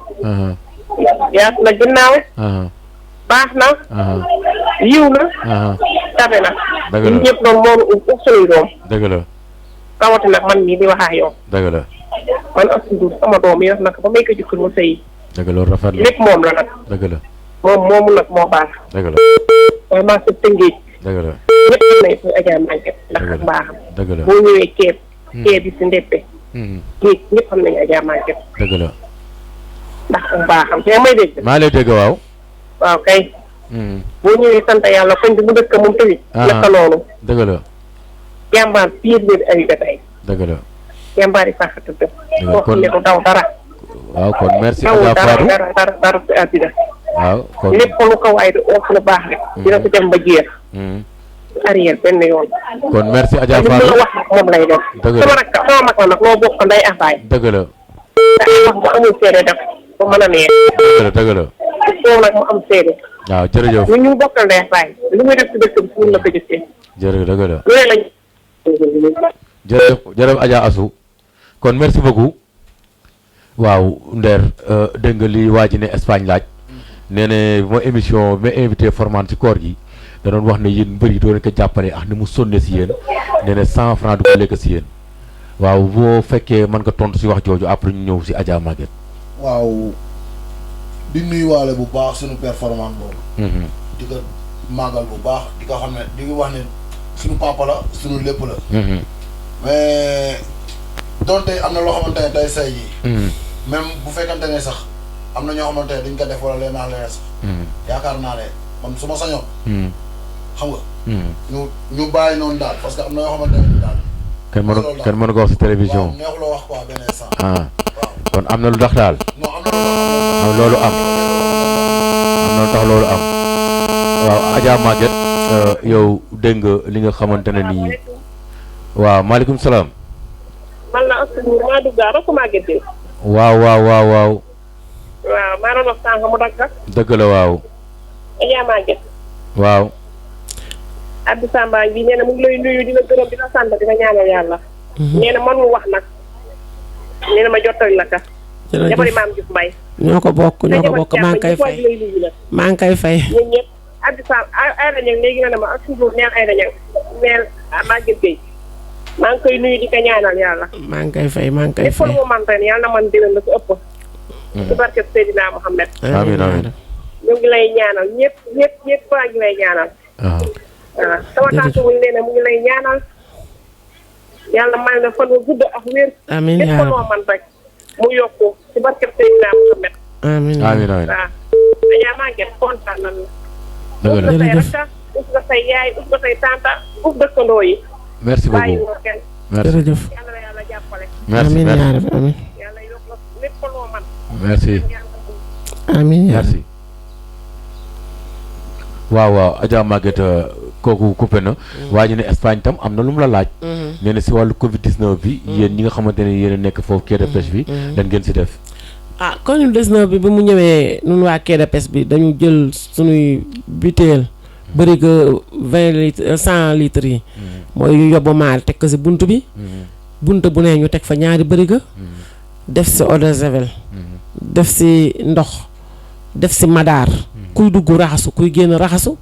yaatu na ginnaaw baax na yiw na tabe na ñun ñëpp noonu moonu uf suñuy doom dëgg la rawati nag man mii di wax ak yow dëgg la man Astou Ndour sama doom yi nag ba may ko jukkul mu sëy dëgg la rafet la lépp moom la nag dëgg la moomu nag moo baax dëgg la vraiment sa tëngéej dëgg la ñëpp xam nañ ko Adja Maguette ndax ak baaxam dëgg la boo ñëwee ceeb yi si ndeppe géej ñëpp xam nañu Adja Maguette dëgg la ndax ak baaxam te may dégg maa lay dégg waaw waaw kay boo ñëwee sant yàlla koñ bi mu dëkk moom tamit naka noonu dëgg la jàmbaar piir bi ay détail dëgg la jàmbaar yi sax tëdd koo xam ne du daw dara waaw kon merci daw Adja Fatou dara si àddina waaw kon lépp lu ko waay di oof lu baax rek dina ko dem ba jeex arrière benn yoon kon merci Adja li Fatou mu wax nag moom lay def dëgg la sama rakk sama mag la nag loo bokk nday afaay dëgg la te ay wax bu amul seede def ba mën a neex dëgg la dëgg la foofu nag mu am seede waaw jërëjëf ñu bokkal nday afaay li muy def si dëkk bi suñu la ko jëkkee jërëjëf dëgg la lu ne lañ jërëjëf Adja Assou kon merci beaucoup waaw Nder dégg nga li waa ji ne Espagne laaj nee na ma émission ma invité Formane ci koor gi da doon wax ne yéen mbër yi doo leen ko jàppale ak ni mu sonne si yéen nee na 100 francs du ko lekk si yéen waaw boo fekkee mën nga tontu si wax jooju après ñu ñëw si Adja Maguette. waaw di nuyuwaale bu baax suñu performance boobu. di ko màggal bu baax di ko xam ne di wax ne suñu papa la suñu lépp la. mais donte am na loo xamante ne tey say ji. même bu fekkante ne sax am na ñoo xamante ne dañ ko def wala leen naa leen sax. yaakaar naa ne man su ma sañoon. xam nga. ñu bàyyi noonu daal parce que am na yoo xamante ne daal. kenn mënu ko wax si télévision. waaw neexuloo wax quoi benn instant. kon am na lu tax daal. non am na lu tax loolu am na lu tax loolu am waaw Adja Maguette yow dégg nga li nga xamante ne nii waaw maaleykum salaam. man la Astou Ndour maa dugg daal rek Maguette de. waaw. waaw maa doon wax sànq mu dagg. dëgg la waaw. Adja Maguette. waaw. Abdou Samba bi nee na mu ngi lay nuyu di la gërëm di la sant di la ñaanal yàlla. nee na mënul wax nag. nee na ma jottali la ka. jërëjëf jabari maam Diouf Mbaye. ñoo ko bokk maa ngi koy fay maa ngi koy fay. ñun ñëpp Abdou Samba ay rajo léegi na ne ma Astou Ndour neel ay rajo neel Maguette Gueye. maa ngi koy nuyu di ko ñaanal yàlla. maa ngi koy fay maa ngi koy lépp lu fay. mu man ren yàlla na man déwén la ko ëpp. ci barke Seydina Mohamed. amiin amiin. ñu ngi lay ñaanal ñëpp baa ngi lay ñaanal. waaw. waaw sama tante wuñ nee na mu ngi lay ñaanal yàlla may na fan wu gudd ak wér. amiin lépp yaa loo rabbi man rek mu yokku ci barke Seydina Mohamed. amiin amiin amiin. waaw Adja Maguette kontaan nañ la. dëgg la uf nga say jërëjëf. rakka uf nga say yaay uf nga say tanta uf dëkkandoo yi. merci bàyyi beaucoup woo kenn merci jërëjëf. yàlla na yàlla jàppale. merci amiin yaa merci rabbi amiin. yàlla yokk la lépp loo man. merci amiin yaa merci. waaw Adja Maguette kooku coupé na. waa ji ne Espagne tam am na lu mu la laaj. nee na si wàllu Covid 19 bi. yéen ñi nga xamante ne yéen a nekk foofu quai de pêche bi. lan ngeen si def. ah Covid 19 bi mu ñëwee nun waa quai de pêche bi dañu jël suñuy butéel bëri ko 20 litres 100 litres yi. mooy yu yóbbu maal teg ko si bunt bi. bunt bu ne ñu teg fa ñaari bërigo. def si eau de javel. def si ndox. def si madaar. kuy dugg raxasu kuy génn raxasu.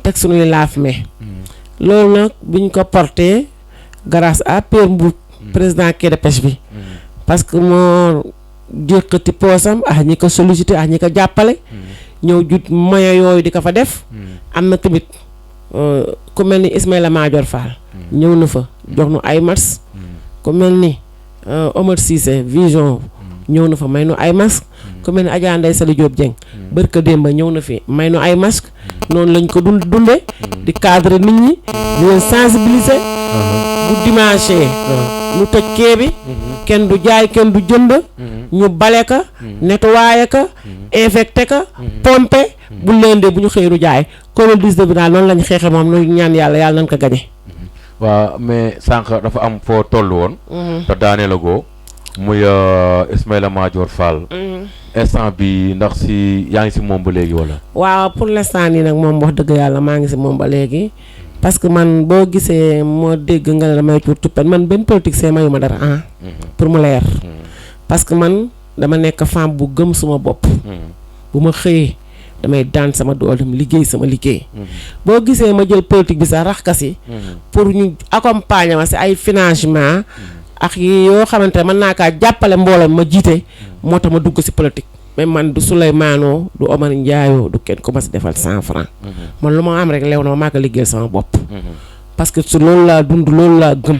teg suñuy laaf-me. loolu nag biñ ko porté grâce à Père Mboup président quai de pêche bi. parce que moo jëkkati poosam ak ñi ko sollicité ak ñi ko jàppale. ñëw jut moyen yooyu di ko fa def. am na tamit ku mel ni Ismaïla Madior Fall. ñëw na fa jox nu ay masques. ku mel ni Omar Cissé vision ñëw na fa may nu ay masques. ku mel ni Adja Ndeye Sali Diop Dieng. Barka Demba ñëw na fi may nu ay masques. noonu lañ ko dunde di cadre nit ñi. di leen sensibiliser. bu dimanche ñu tëj quai bi. kenn du jaay kenn du jënd. ñu bale ka. nettoyé ka. infecté ka. pompé. bu leen de bu ñu xëy du jaay. Covid-19 bi daal noonu lañ xeexe moom nu ñaan yàlla nañ ko gañe. waaw mais sànq dafa am foo toll woon. te daane la goo. muy Ismaïla Madior Fall. instant bi ndax si yaa ngi si moom ba léegi wala. waaw pour l'instant nii nag moom wax dëgg yàlla maa ngi si moom ba léegi. parce que man boo gisee moo dégg nga ne damay cuur tuppet man benn politique see mayu ma dara pour mu leer. parce que man dama nekk femme bu gëm suma bopp. bu ma xëyee damay daan sama doole dem liggéey sama liggéey. boo gisee ma jël politique bi sax raxkas yi. pour ñu accompagner ma si ay financement ak yi yoo xamante ne mën naa kaa jàppale mbooloo ma jiite. moo tax ma dugg si politique. mais man du Souleymane du Omar Ndiaye du kenn ku ma si defal 100 francs. man lu ma am rek leew na ma maa ko liggéeyal sama bopp. parce que su loolu laa dund loolu laa gëm.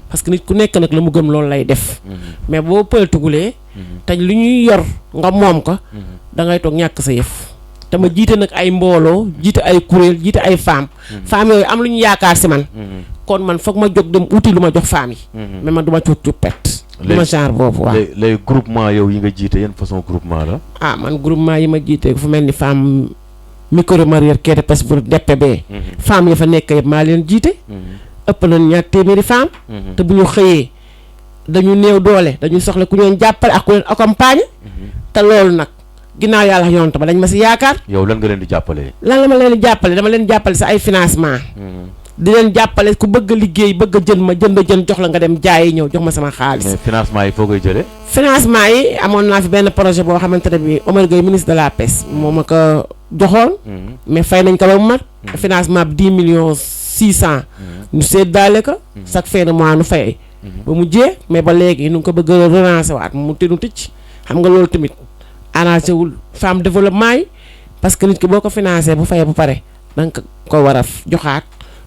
parce que nit ku nekk nag la mu gëm loolu lay def. mais boo politikulee te lu ñuy yor nga moom ko. da ngay toog ñàkk sa yëf. te ma jiite nag ay mbooloo jiite ay kuréel jiite ay femmes. femmes yooyu am lu ñu yaakaar si man. kon man foog ma jóg dem uti lu ma jox femmes yi. mais man du ma cuut cuppet. du ma genre boobu waaw. les groupement yow yi nga jiite yan façon groupement la. ah man groupement yi ma jiite fu mel ni femme micro mareyeur quai de pêche pour DPB. femmes ya fa nekk yëpp maa leen jiite. ëpp nañ 2 téeméeri femmes. te bu ñu xëyee dañu néew doole dañu soxla ku leen jàppale ak ku leen accompagner. te loolu nag ginnaaw yàlla yonent ba dañ ma si yaakaar. yow lan nga leen di jàppale. lan la ma leen di jàppale dama leen jàppale si ay financement. di leen jàppale ku bëgg a liggéey bëgg a jën ma jën jox la nga dem jaayi ñëw jox ma sama xaalis. mais financement yi foo koy jëlee. financement yi amoon naa fi benn projet boo xamante ne bii Omar Gueye ministre de la pêche moo ma ko joxoon. mais fay nañ ko ba mu mat. financement bi 10 millions 600. ñu séddaale ko. chaque fin de mois nu fay. ba mu jee mais ba léegi nu ngi ko bëgg a relancer waat mu tënu tëcc xam nga loolu tamit arrangé wul femme développement yi parce que nit ki boo ko financé bu fayee bu pare da nga ko war a joxaat.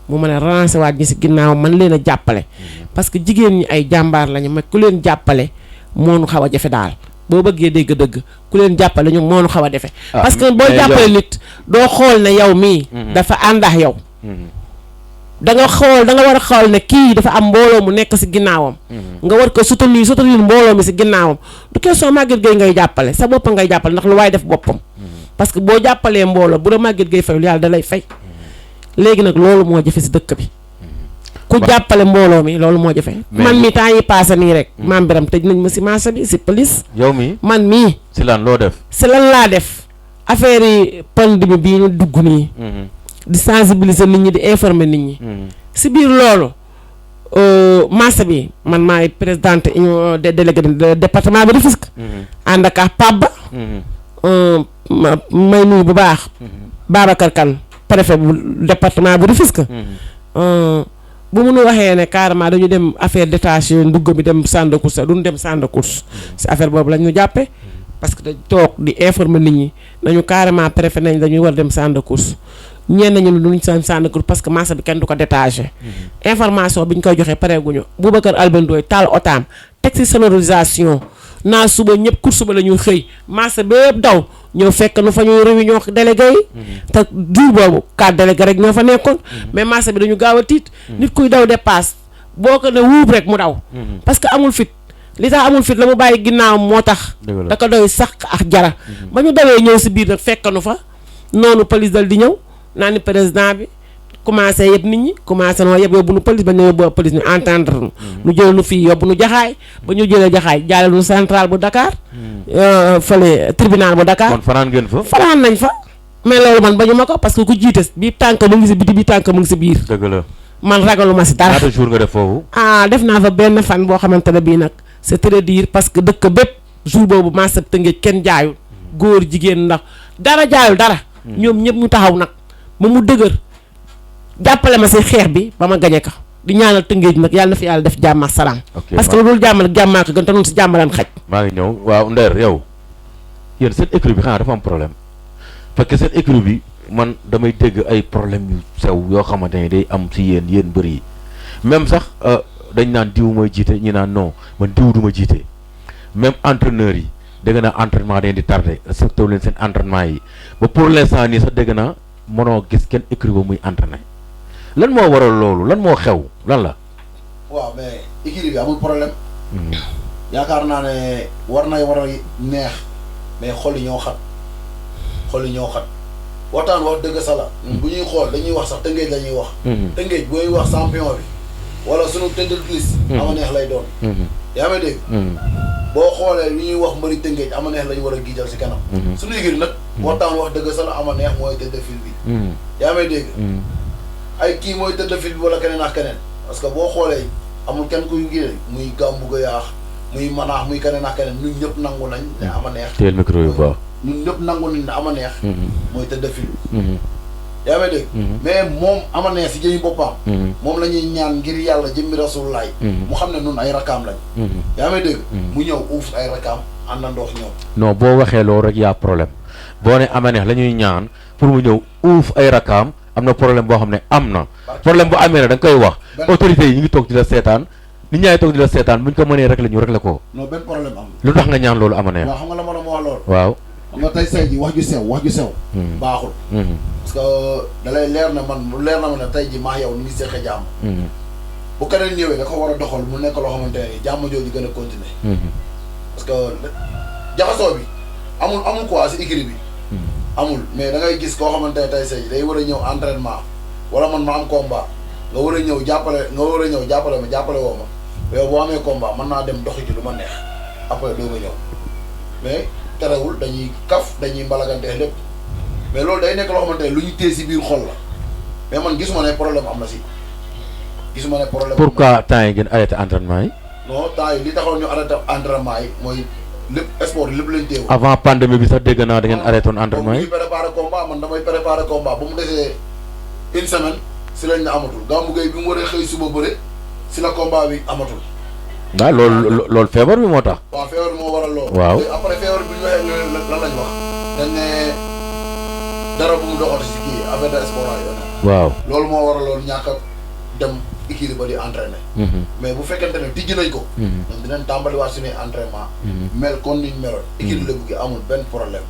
mu mën a relancer waat ñi si ginnaaw man leen a jàppale parce que jigéen ñi ay jàmbaar lañu mais ku leen jàppale moo nu xaw a jafe daal boo bëggee dégg-dëgg ku leen jàppale ñu moo nu xaw a jafe. parce que boo jàppale nit doo xool ne yow mii. dafa ànd ak yow. da nga war a xool ne kii dafa am mbooloo mu nekk si ginnaawam. nga war ko soutenir mbooloo mi si ginnaawam du question Maguette Gueye ngay jàppale sa bopp ngay jàppale ndax lu waay def boppam. parce que boo jàppalee mbooloo bu la Maguette Gueye fayul yàlla da lay fay. léegi nag loolu moo jafe si dëkk bi ku jàppale mbooloo mi loolu moo jafe. man mi temps yi paase nii rek. maam Biram tëj nañ ma si marché bi si police. yow mi man mii. si lan loo def. si lan laa def affaire yi pandémie bii ñu dugg nii. di sensibiliser nit ñi di informer nit ñi. si biir loolu marché bi man maay présidente union des délégués de département bi Rufisque. ànd ak Pabba. may nuyu bu baax. Babacar Kane. préfet bu département bu Rufisque. bu mu nu waxee ne carrément dañu dem affaire détaché ndugg bi dem centre de course duñu dem centre de course si affaire boobu lañ ñu jàppee parce que dañ toog di informer nit ñi nañu carrément préfet nañ dañuy war dem centre de course ñenn nañu ne duñ centre de course parce que marché bi kenn du ko détaché. information bi ñu koy joxee pareeguñu Boubacar Albendooy taal otaam teg si sonorisation naa suba ñëpp course ba la ñuy xëy marché bépp daw ñëw fekk nu fa ñuy réunion délégué yi. te jour boobu 4 délégué rek ñoo fa nekkoon. mais marché bi dañu gaaw a tiit. nit kuy daw dépasse boo ko ne wuub rek mu daw. parce que amul fit li tax amul fit la mu bàyyi ginnaaw moo tax. da ko doy sax ak jara. ba ñu dawee ñëw si biir nag fekk nu fa noonu police dal di ñëw naa ni président bi commencé yëpp nit ñi commencé noo yëpp yóbbu nu police ba ñu yóbbu police ñu entendre nu jël nu fii yóbbu nu jaxaay ba ñu jëlee jaxaay jaale nu central bu Dakar. fële tribunal bu Dakar. kon fanaan ngeen fa. fanaan nañ fa mais loolu man bañu ma ko parce que ku jiite bii tànk mu ngi si biti bii tànk mu ngi si biir. dëgg la man ragaluma si dara. ñaata jour nga def foofu. def naa fa benn fan boo xamante ne bii nag c'est très dire parce que dëkk bépp jour boobu marché Tëngéej kenn jaayul góor jigéen ndax dara jaayul dara. ñoom ñëpp ñu taxaw nag ba mu dëgër jàppale ma si xeex bi ba ma gañe ko di ñaanal Tëngéej nag yàlla na fi yàlla def jàmm ak salaam. parce que loolu jàmm ak jàmmaa ko gën te noonu si jàmm lan xaj. maa ngi ñëw waaw Nder yow yéen seen écurie bi xanaa dafa am problème parce que seen écurie bi man damay dégg ay problème yu sew yoo xamante ne day am si yéen mbër yi même sax dañ naan diw mooy jiite ñi naan non man diw du ma jiite même entraîneurs yi dégg naa entraînement dañ di tardé respecté wu leen seen entraînement yi ba pour l'instant nii sax dégg naa mënoo gis kenn écurie ba muy entraîné lan moo waral loolu lan moo xew lan la. waaw mais écurie bi amul problème. yaakaar naa ne war a neex mais xol yi ñoo xat waxtaan wax dëgg sa la. bu ñuy xool dañuy wax sax Tëngéej la ñuy wax. Tëngéej booy wax champion bi wala sunu tête de liste. ama neex lay doon. yaa may dégg. boo xoolee li ñuy wax mbëri Tëngéej ama neex lañu war a giijal si kanam. suñu écurie nag. waxtaan wax dëgg sa la ama neex mooy tête de file bi. yaa may dégg. ay kii mooy tête de file bi wala keneen ak keneen parce que boo xoolee amul kenn kuy gis muy Gambu Gayaax muy manaax muy keneen ak keneen ñun ñëpp nangu nañ ne ama neex. teel micro yu baax. ñun ñëpp nangu nañ ne ama neex. mooy tëdd fil. yaa may dégg. mais moom ama neex si jëmi boppam. moom la ñuy ñaan ngir yàlla jëmmi rasulullaay. mu xam ne nun ay rakkaam lañ. yaa may dégg. mu ñëw uuf ay rakkaam àndandoo ñoom. non boo waxee loolu rek yaa problème boo ne ama neex la ñuy ñaan pour mu ñëw uuf ay rakkaam am na problème boo xam ne am na. problème bu amee na da nga koy wax. autorités yi ñu ngi toog di la seetaan. nit ñaa ngi toog di la seetaan bu ñu ko mënee rek la ñu rek la ko. non benn problème am. lu tax nga ñaan loolu ama neex. waaw xam nga la ma doon wax loolu. waaw. xam nga tey say ji wax ju sew. baaxul. parce que da lay leer na man mu leer na ma ne tey ji maa yow ni ngi seqe jàmm. bu keneen ñëwee da ko war a doxal mu nekk loo xamante ne jàmm jooju gën a continuer. parce que jaxasoo bi amul quoi si écrit bi. amul mais da ngay gis koo xamante ne tey say day war a ñëw entraînement wala man ma am combat nga war a ñëw jàppale ma jàppale woo ma yow boo amee combat mën naa dem doxi ci lu ma neex après doo nga ñëw mais terewul dañuy kaf dañuy mbalagante lépp mais loolu day nekk loo xamante ne lu ñu téye si biir xol la mais man gisuma ne problème am na si gisuma ne problème. pourquoi temps yi ngeen arrêté entraînement yi. non temps yi li taxoon ñu arrêté entraînement yi mooy lépp sport lépp lañ téew. avant pandémie bi sax dégg naa da ngeen arrêté woon entraînement yi. préparé combat man damay préparé combat ba mu desee une semaine si lañ ne amatul Gamou Gueye bi mu waree xëy suba bëre si la combat bi amatul. waaw loolu feebar bi moo tax. waaw feebar bi moo waral loolu. waaw après feebar bi ñu waxee lan lañ wax dañ ne dara bu mu doxati si kii affaire de sport yooyu. waaw loolu moo waral loolu ñàkk a dem équipe ba di entraîner. mais bu fekkente ne tijji nañ ko. ñoom dinañ tàmbaliwaat suñuy entraînement. mel kon niñ meloon. équipe Lebu gi amul benn problème.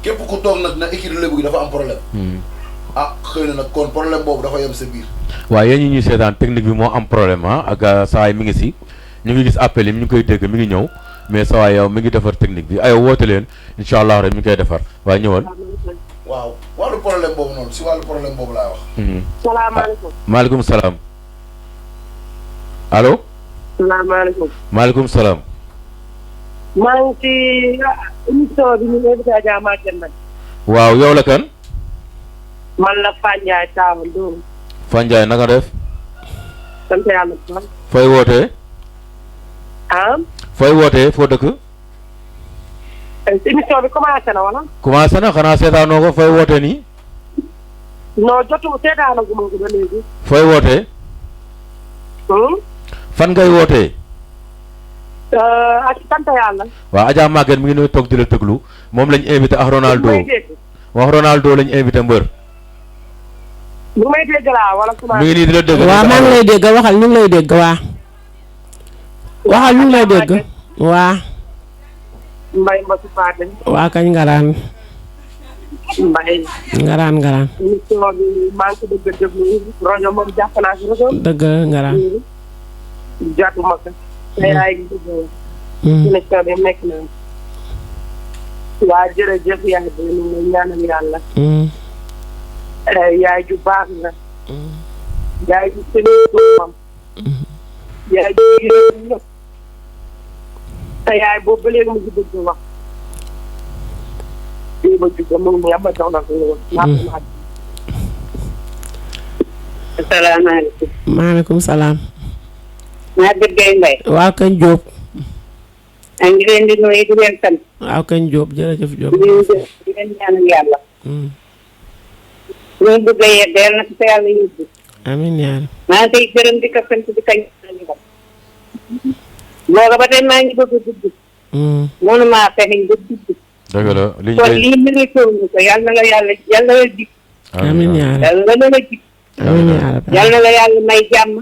képp ku toog nag na équipe Lebu gi dafa am problème. ah xëy na nag kon problème boobu dafa yem sa biir. waaw yéen ñi ñuy seetaan technique bi moo am problème ak saa yi mi ngi si ñu ngi gis appel yi ñu ngi koy dégg mi ngi ñëw mais saa waay yow mi ngi defar technique bi ay woote leen incha allah rek mi ngi koy defar waaye ñëwal. waaw wàllu problème boobu noonu si wàllu problème boobu laay wax. salaamaaleykum. maaleykum salaam. allo. salaamaaleykum. maaleykum salaam. maa ngi ci émission bi ñu invité Adja Maguette Mbaye. waaw yow la kan. man la Fandiaye Tawa Ndoum. Fandiaye naka def. sant yàlla bu baax. fooy wootee. ah. fooy wootee foo dëkk. émission bi commencé na wala. commencé na xanaa seetaanoo ko fooy wootee nii. non jotu seetaanaguma ko ba léegi. fooy wootee. fan ngay wootee. ak sant yàlla. waaw Adja Maguette mi ngi nuy toog di la déglu moom lañ invité ak Ronaldo wax Ronaldo lañ invité mbër. bu may dégg laa wala. mi ngi nii di la dégg. waaw maa ngi lay dégg waxal ñu ngi lay dégg waa. waxal ñu ngi lay dégg. waa. Mbaye Mbassou Fade. waa kañ ngaraan. Mbaye. ngaraan. émission bi maa ngi ko dégg déglu rajo moom jàpp naa si rajo. dëgg ngaraan. jàppuma ko. tey laay dégg. émission bi nekk na. waa jërëjëf yaay bi ñu ngi ñaanal yàlla. yaay ju baax nga. yaay ju sëñ moom. yaay ju yéen ñëpp. te yaay boobu ba léegi mu ngi bëgg wax. lii ba jugga mu ngi am ba jox na ko woon. asalaamaaleykum. maaleykum salaam. Maguette Gueye Mbaye. waaw kañ Diop. a ngi leen di nuyu di leen sant. waaw kañ Diop jërëjëf Diop. di leen ñaanal yàlla. ñu bëgg a yegg yàlla na ko fa yàlla yóbbu. amiin yaa rabbi. maa ngi koy gërëm di ko sant di ko ñaanal ko. booga ba tey maa ngi bëgg a dugg. mënumaa fexe nga dugg. dëgg la li ñu kon lii mérité wu ko yàlla na la yàlla la jig. amiin yaa rabbi. yàlla na la jig. amiin yaa rabbi. yàlla na la yàlla may jàmm.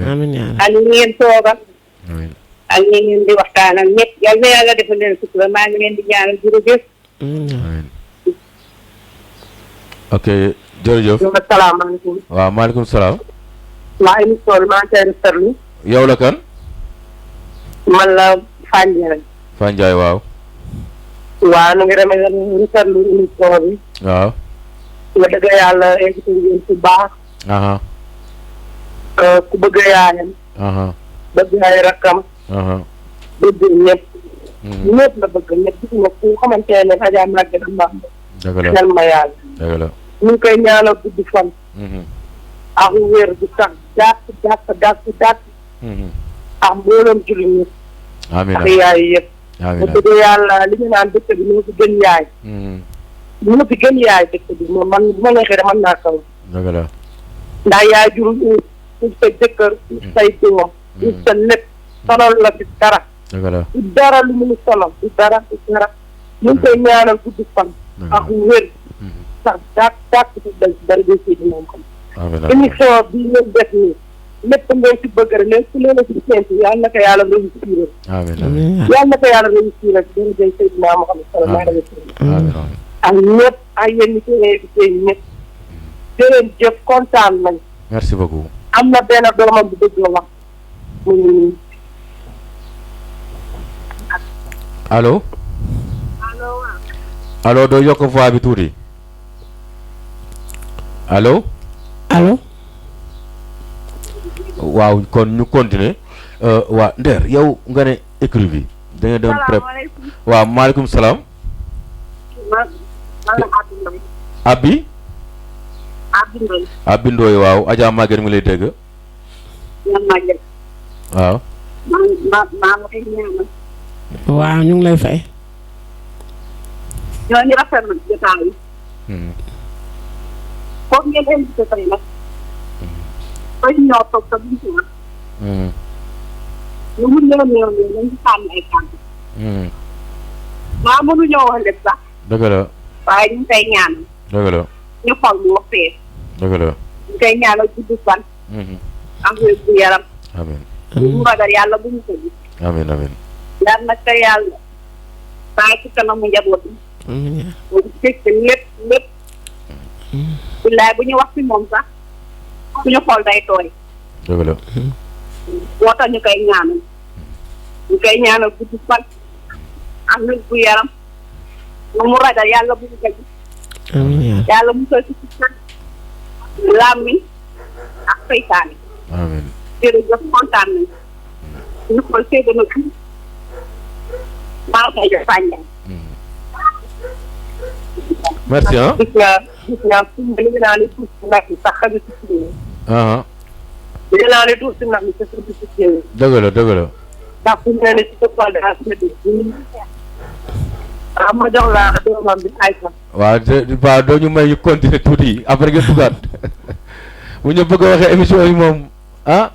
amiin yaa rabbi. ak ñi ngeen toogal. ak ñi ngeen di waxtaanal ñëpp yàlla na yàlla defal leen sutura maa ngi leen di ñaanal jërëjëf. amiin. ok jërëjëf. asalaamaaleykum. waaw maaleykum salaam. waa émission bi maa ngi koy rafetlu. yow la kan. man la Fandiaye. Fandiaye waaw. waaw nu ngi rafetlu émission bi. waaw. nga dëgg yàlla invité ngeen ku baax. ku bëgg yaayam. bëgg ay rakkam. bëgg ñëpp. ñëpp la bëgg ñëpp gis nga ku xamante ne Adja Maguette Mbaye. dëgg la xel ma yàlla. dëgg la. ñu ngi koy ñaanal guddi fan. ak wér bu tax dàq. ak mbooloom jullit ñëpp. amiin ak yaay yëpp. amiin bu dëgg yàlla li ñu naan dëkk bi moo fi gën yaay. moo fi gën yaay dëkk bi moom man bu ma neexee mën naa kaw. dëgg la. ndax yaay jur sa jëkkër say doom sa lépp sonal la fi dara. dëgg la. du dara lu mu sonal du dara du dara. ñu ngi koy ñaanal gudd fan. ak wér. sax dàq ci dara day sédd moom xam. amiin émission bii ngeen def nii lépp ngeen ci bëgg rek lépp leen a ci séntu yàlla na ko yàlla réussir. amiin yàlla na ko yàlla réussir rek dara day Seydina Muhammad sallallahu alayhi wa sallam. amiin ak ñëpp ak yéen ñi koy invité ñëpp. jërëjëf kontaan nañ. merci beaucoup. am na benn doomam bu dëgg la wax mu ngi nii. allo. allo doo yokk voix bi tuuti. allo. allo. waaw kon ñu continuer waa Nder yow nga ne écrit bi da nga doon prep waaw maaleykum salaam. Abi. Abi Ndoye waaw Adja Maguette mi lay dégg. waaw. waaw ñu ngi lay fay. ñoo ngi rafetlu jotaay yi. foog ngeen invité tey nag. bañ ñoo toog sa buñ ci wax. ñu mun leen néew nii nañ ci sànni ay kàddu. maa mënuñoo wax lépp sax. dëgg la. waaye ñu ngi koy ñaanal. dëgg la. ñu xool mu wax fee. dëgg la. ñu koy ñaanal gudd fan. am wér gu yaram. amiin. mu ragal yàlla bu ñu ko gis. amiin amiin. yàlla na ko yàlla. bàyyi ci kanamu njaboot bi. mu fekk lépp lépp. billaay bu ñu wax ci moom sax. suñu xool day tooy. dëgg la. moo tax ñu koy ñaanal. ñu koy ñaanal gudd fan. am wér gu yaram. mu ragal yàlla bu ñu ko gis. yàlla mu koy ci fan. làmmiñ ak seytaane. amiin. jërëjëf kontaan nañu. ñu xool seede na fi. maa ngi koy jox Fane. merci ah. gis nga suñu li nga naan tuuti si nag yi sax xajul si suñu. li nga naan tuuti si nag yi sax xajul si suñu. dëgg la dëgg la. ndax suñu nee ne si sa tool daal suñu déglu. waaw ma jox la doomam bi ay fan. waaw doo ñu may ñu continuer tuuti après nga dugaat bu ñu bëgg a waxee émission yi moom ah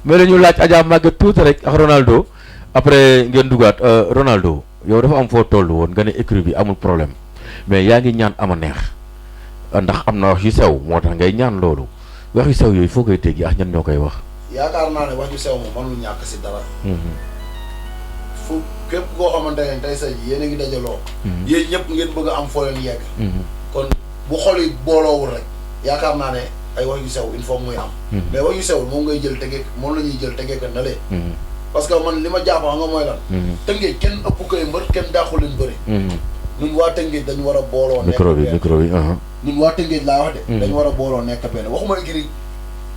mais la ñu laaj Adja Maguette tuuti rek ak Ronaldo après ngeen dugaat Ronaldo yow dafa am foo toll woon nga ne écrit bi amul problème mais yaa ngi ñaan ama neex ndax am na wax yu sew moo tax ngay ñaan loolu wax yu sew yooyu foo koy teggi ak ñan ñoo koy wax. yaakaar naa ne wax yu sew moom mënul ñàkk si dara. fu képp koo xamante ne tey sa ji yéen a ngi dajaloo. yéen ñëpp ngeen bëgg a am foo leen yegg. kon bu xol yi booloowul rek yaakaar naa ne ay wax yu sew il faut muy am. mais wax yu sew moom ngay jël tegee moom la ñuy jël tegee ko na lee. parce que man li ma jàpp nga mooy lan. Tëngéej kenn ëpp koy mbër kenn dàqu leen bëri. ñun waa Tëngéej dañu war a booloo. nekk benn micro bi. ñun waa Tëngéej laa wax de. dañu war a booloo nekk benn waxuma écurie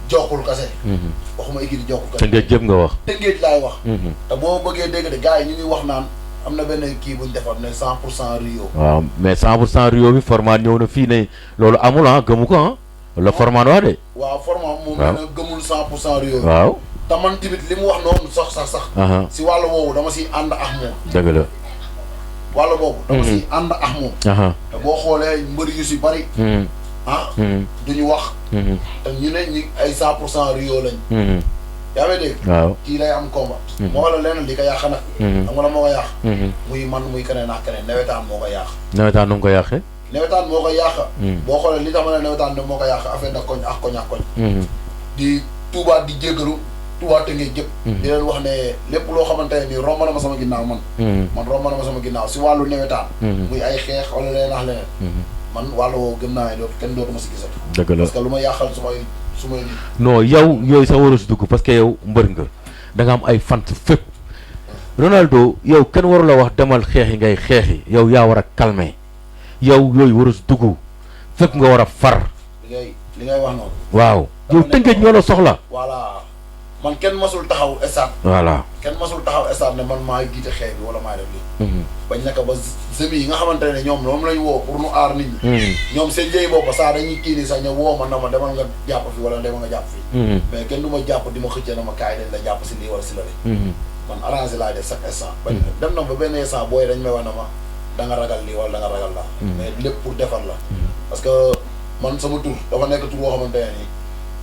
Jokkul kase. waxuma écurie Jokkul kase. Tëngéej jëm nga wax. Tëngéej laay wax. te boo bëggee dégg de gars yi ñu ngi wax naan am na benn kii bu ñu defar ne 100% Rio. waaw mais 100% Rio bi format ñëw na fii ne loolu amul gëmu ko la format wax de. waaw format moom nee na gëmul 100% Rio bi. waaw. te man tamit li mu wax noonu sax. si wàllu woowu dama siy ànd ak moom. dëgg la. wàllu boobu. dama siy ànd ak moom. te boo xoolee mbër yu si bari. duñu wax. te ñu ne ñi ay 100% Rio lañ. yaa ngi dégg. waaw kii lay am combat. moo la leneen li ko yàq nag. xam nga la moo ko yàq. muy man muy keneen ak keneen nawetaan moo ko yàq. nawetaan nu mu ko yàqee. nawetaan moo ko yàq. boo xoolee li tax ma ne nawetaan moo ko yàq affaire da koñ ak koñ. di Touba di jéggalu Touba Tëngéej jëpp. di leen wax ne lépp loo xamante ne nii romb na ma sama ginnaaw man. man romb na ma sama ginnaaw si wàllu nawetaan. muy ay xeex wala leneen ak leneen. man wàllu woowu gëm naa ne dootu kenn dootuma si gisatu. dëgg la parce que lu ma yàqal su may non yow yooyu sax waroo si dugg parce que yow mbër nga da nga am ay fant fépp. Ronaldo yow kenn waru la wax demal xeexi ngay xeexi yow yaa war a calmer yow yooyu waroo si dugg fépp nga war a far. li ngay wax noonu. waaw yow Tëngéej ñoo la soxla. voilà man kenn masul taxaw stade. voilà kenn masul taxaw stade ne man maa jiite xeex bi wala maa def lii. bañ nekk ba semis yi nga xamante ne ñoom moom lañ woo pour nu aar nit ñi. ñoom seen jëy bopp saa dañuy kii nii sax ña woo ma na ma demal nga jàpp fi wala demal nga jàpp fii. mais kenn du ma jàpp di ma xëccee na ma kaay dañ la jàpp si lii wala si la man arrangé laay def chaque instant. bañ dem na ba benn instant booy dañ may wax na ma da nga ragal lii wala da nga ragal laa. mais lépp pour defar la. parce que man sama tur dafa nekk tur boo xamante ne nii